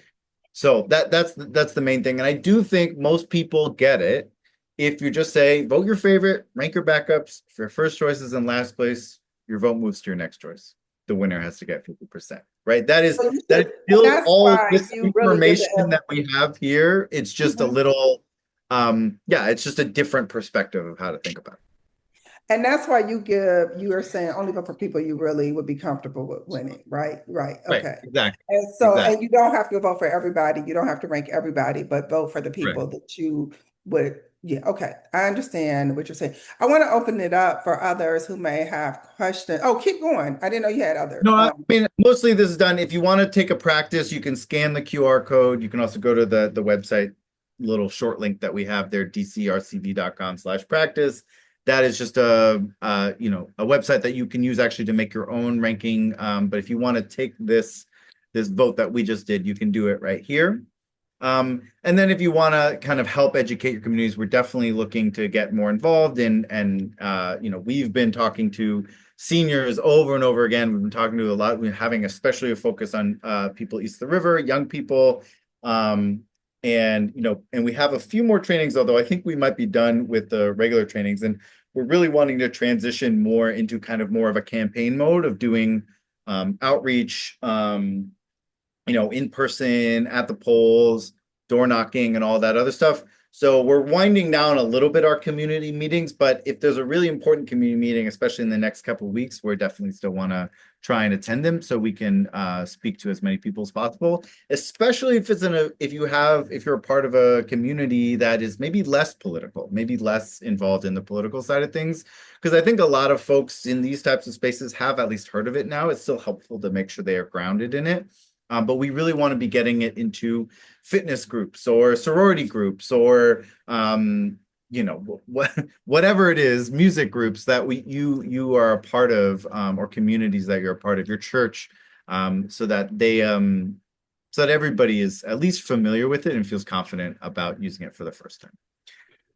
So that's the main thing. And I do think most people get it. If you just say vote your favorite, rank your backups, if your first choice is in last place, your vote moves to your next choice. The winner has to get 50%, right? That is So you that is should, and still that's all why this you really give information that we have here. It's just a the little yeah, it's just a different perspective of how to think about it. And that's why you are saying only vote for people you really would be comfortable with winning, right? Right. Right, Okay. exactly. And so, Exactly. and you don't have to vote for everybody. You don't have to rank everybody, but vote for the Right. people that you would. Yeah. Okay. I understand what you're saying. I want to open it up for others who may have questions. Oh, keep going. I didn't know you had other. No, I mean, mostly this is done. If you want to take a practice, you can scan the QR code. You can also go to the website, little short link that we have there, dcrcv.com/practice. That is just you know, a website that you can use actually to make your own ranking. But if you want to take this vote that we just did, you can do it right here. And then if you want to kind of help educate your communities, we're definitely looking to get more involved in, and you know, we've been talking to seniors over and over again. We've been talking to a lot. We're having especially a focus on people east of the river, young people. And you know, and we have a few more trainings, although I think we might be done with the regular trainings, and we're really wanting to transition more into kind of more of a campaign mode of doing outreach, you know, in person, at the polls, door knocking, and all that other stuff. So we're winding down a little bit our community meetings, but if there's a really important community meeting, especially in the next couple of weeks, we're definitely still want to try and attend them so we can speak to as many people as possible, especially if it's if you're a part of a community that is maybe less political, maybe less involved in the political side of things. Because I think a lot of folks in these types of spaces have at least heard of it now. It's still helpful to make sure they are grounded in it. But we really want to be getting it into fitness groups or sorority groups, or you know, whatever it is, music groups that you are a part of, or communities that you're a part of, your church, so that so that everybody is at least familiar with it and feels confident about using it for the first time.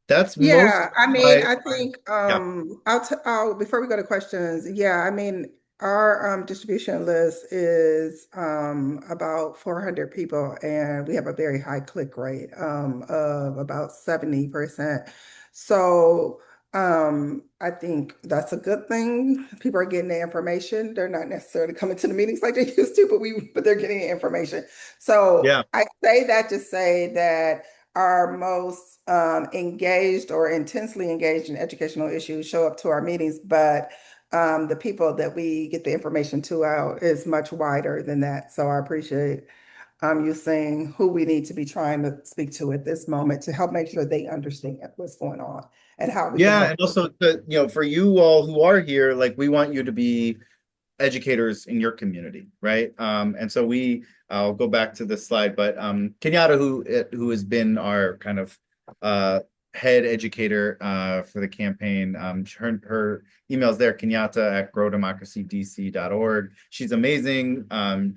That's most Yeah, I mean, my I think yeah. I'll before we go to questions, yeah, I mean, our distribution list is about 400 people, and we have a very high click rate of about 70%. So I think that's a good thing. People are getting the information. They're not necessarily coming to the meetings like they used to, but they're getting the information. So Yeah. I say that to say that our most engaged or intensely engaged in educational issues show up to our meetings, but the people that we get the information to out is much wider than that. So I appreciate you saying who we need to be trying to speak to at this moment to help make sure they understand what's going on and how we can Yeah, help. and also for you all who are here, like we want you to be educators in your community, right? And so I'll go back to this slide, but Kenyatta, who has been our kind of uh, head educator for the campaign, her email's there, Kenyatta at growdemocracydc.org. She's amazing.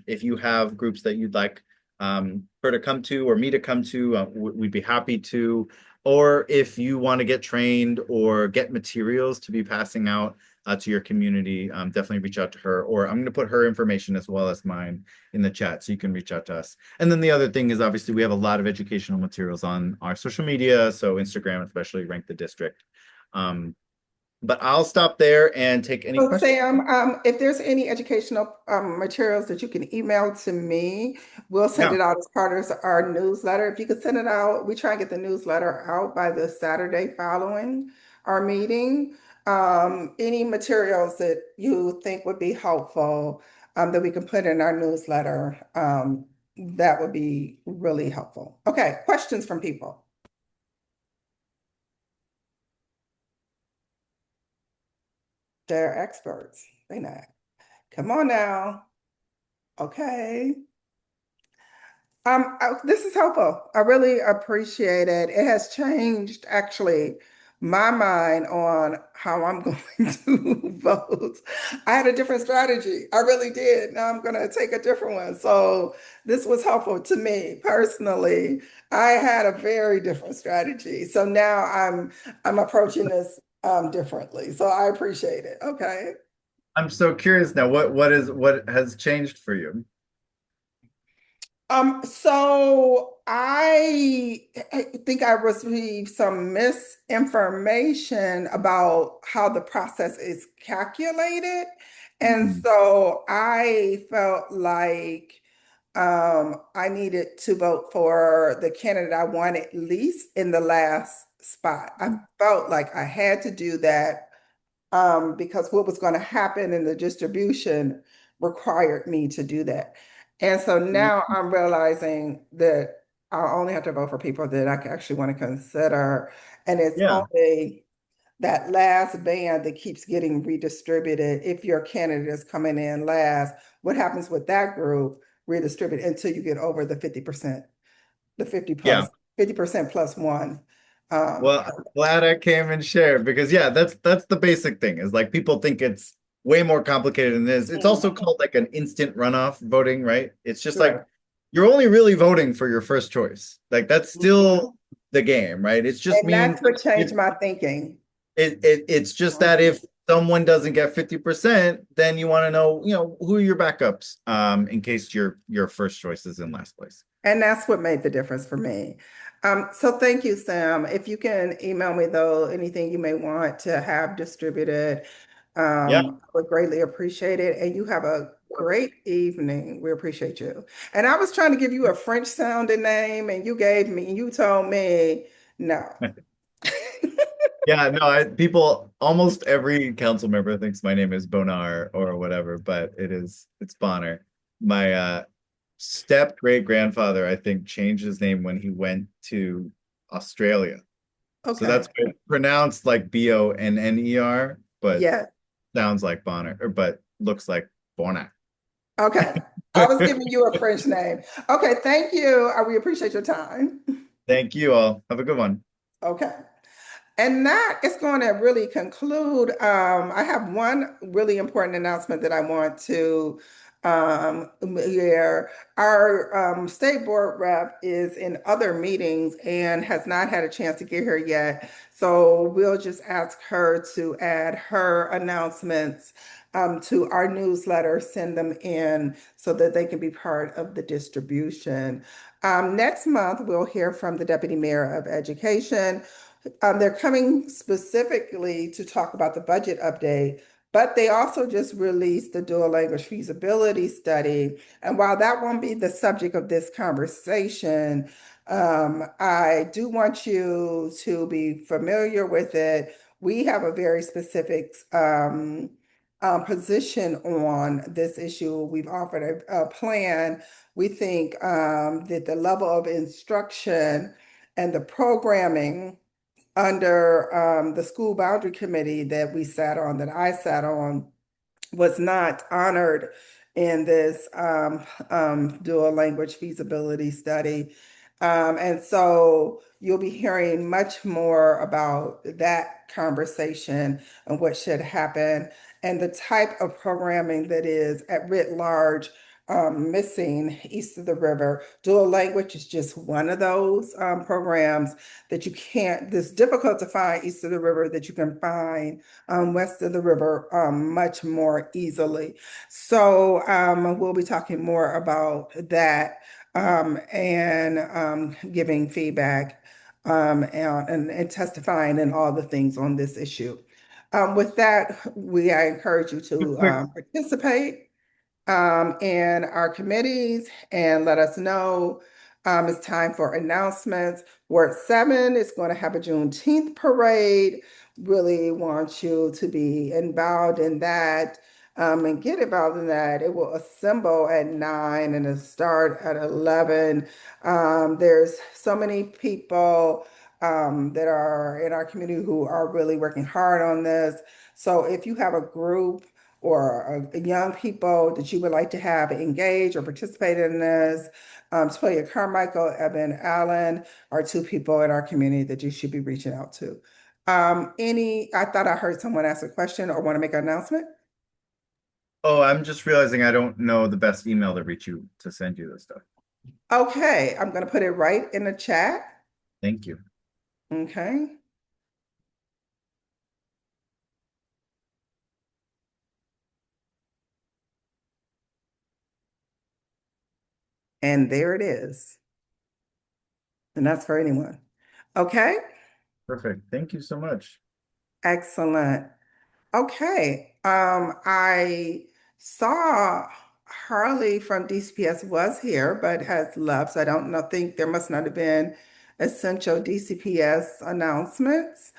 If you have groups that you'd like her to come to or me to come to, we'd be happy to. Or if you want to get trained or get materials to be passing out to your community, definitely reach out to her. Or I'm going to put her information as well as mine in the chat so you can reach out to us. And then the other thing is obviously we have a lot of educational materials on our social media, so Instagram, especially Rank the District. But I'll stop there and take any So questions. Sam, if there's any educational materials that you can email to me, we'll send Yeah. it out as part of our newsletter. If you could send it out, we try and get the newsletter out by the Saturday following our meeting. Any materials that you think would be helpful that we can put in our newsletter, that would be really helpful. Okay, questions from people. They're experts. They not. Come on now. Okay. This is helpful. I really appreciate it. It has changed actually my mind on how I'm going to vote. I had a different strategy. I really did. Now I'm going to take a different one. So this was helpful to me personally. I had a very different strategy. So now I'm approaching this differently. So I appreciate it. Okay. I'm so curious now. What has changed for you? So I think I received some misinformation about how the process is calculated. And Mhm. so I felt like I needed to vote for the candidate I wanted least in the last spot. I felt like I had to do that because what was going to happen in the distribution required me to do that. And so now I'm realizing that I only have to vote for people that I actually want to consider. And it's Yeah. only that last band that keeps getting redistributed. If your candidate is coming in last, what happens with that group redistribute until you get over the 50%, the 50 Yeah. plus, 50% plus one. Um, Well, I'm glad I came and shared because yeah, that's the basic thing is like people think it's way more complicated than this. It's also called like an instant runoff voting, right? It's just like Sure. you're only really voting for your first choice. Like that's still the game, right? It just And means that's what if changed my thinking. it's just that if someone doesn't get 50%, then you want to know, who are your backups in case your first choice is in last place. And that's what made the difference for me. So thank you, Sam. If you can email me though, anything you may want to have distributed, Yeah. I would greatly appreciate it. And you have a great evening. We appreciate you. And I was trying to give you a French sounding name and you told me no. Yeah, no, people, almost every council member thinks my name is Bonar or whatever, but it's Bonner. My step great grandfather, I think, changed his name when he went to Australia. So Okay. that's pronounced like Bonner, but Yeah. sounds like Bonner, but looks like Bonar. Okay. I was giving you a French name. Okay. Thank you. We appreciate your time. Thank you all. Have a good one. Okay. And that is going to really conclude. I have one really important announcement that I want to hear. Our state board rep is in other meetings and has not had a chance to get here yet. So we'll just ask her to add her announcements to our newsletter, send them in so that they can be part of the distribution. Next month, we'll hear from the Deputy Mayor of Education. They're coming specifically to talk about the budget update, but they also just released the dual language feasibility study. And while that won't be the subject of this conversation, I do want you to be familiar with it. We have a very specific position on this issue. We've offered a plan. We think that the level of instruction and the programming under the school boundary committee that we sat on, that I sat on, was not honored in this dual language feasibility study. And so you'll be hearing much more about that conversation and what should happen and the type of programming that is at writ large missing east of the river. Dual language is just one of those programs that you can't, that's difficult to find east of the river that you can find west of the river much more easily. So we'll be talking more about that and giving feedback and testifying and all the things on this issue. With that, I encourage you A to quick participate in our committees and let us know. It's time for announcements. Ward 7 is going to have a Juneteenth parade. Really want you to be involved in that and get involved in that. It will assemble at 9 and it start at 11. There's so many people that are in our community who are really working hard on this. So if you have a group or young people that you would like to have engage or participate in this, Toya Carmichael, Evan Allen are two people in our community that you should be reaching out to. I thought I heard someone ask a question or want to make an announcement. Oh, I'm just realizing I don't know the best email to reach you to send you this stuff. Okay, I'm going to put it right in the chat. Thank you. Okay. And there it is. And that's for anyone. Okay, Perfect. Thank you so much. excellent. Okay. I saw Harley from DCPS was here, but has left. So I don't know, think there must not have been essential DCPS announcements.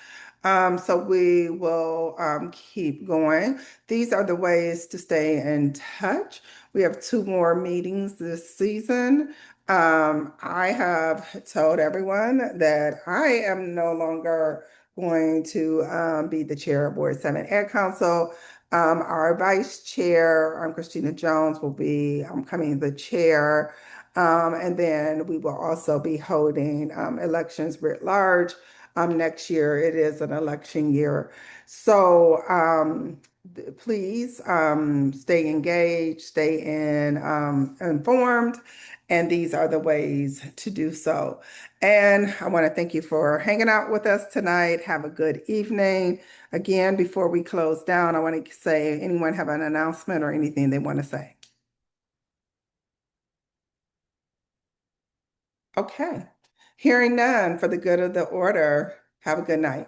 So we will keep going. These are the ways to stay in touch. We have two more meetings this season. I have told everyone that I am no longer going to be the chair of Board 7 Ed Council. Our vice chair, Christina Jones, will be coming the chair. And then we will also be holding elections writ large. Next year, it is an election year. So please stay engaged, informed, and these are the ways to do so. And I want to thank you for hanging out with us tonight. Have a good evening. Again, before we close down, I want to say, anyone have an announcement or anything they want to say? Okay. Hearing none, for the good of the order, have a good night.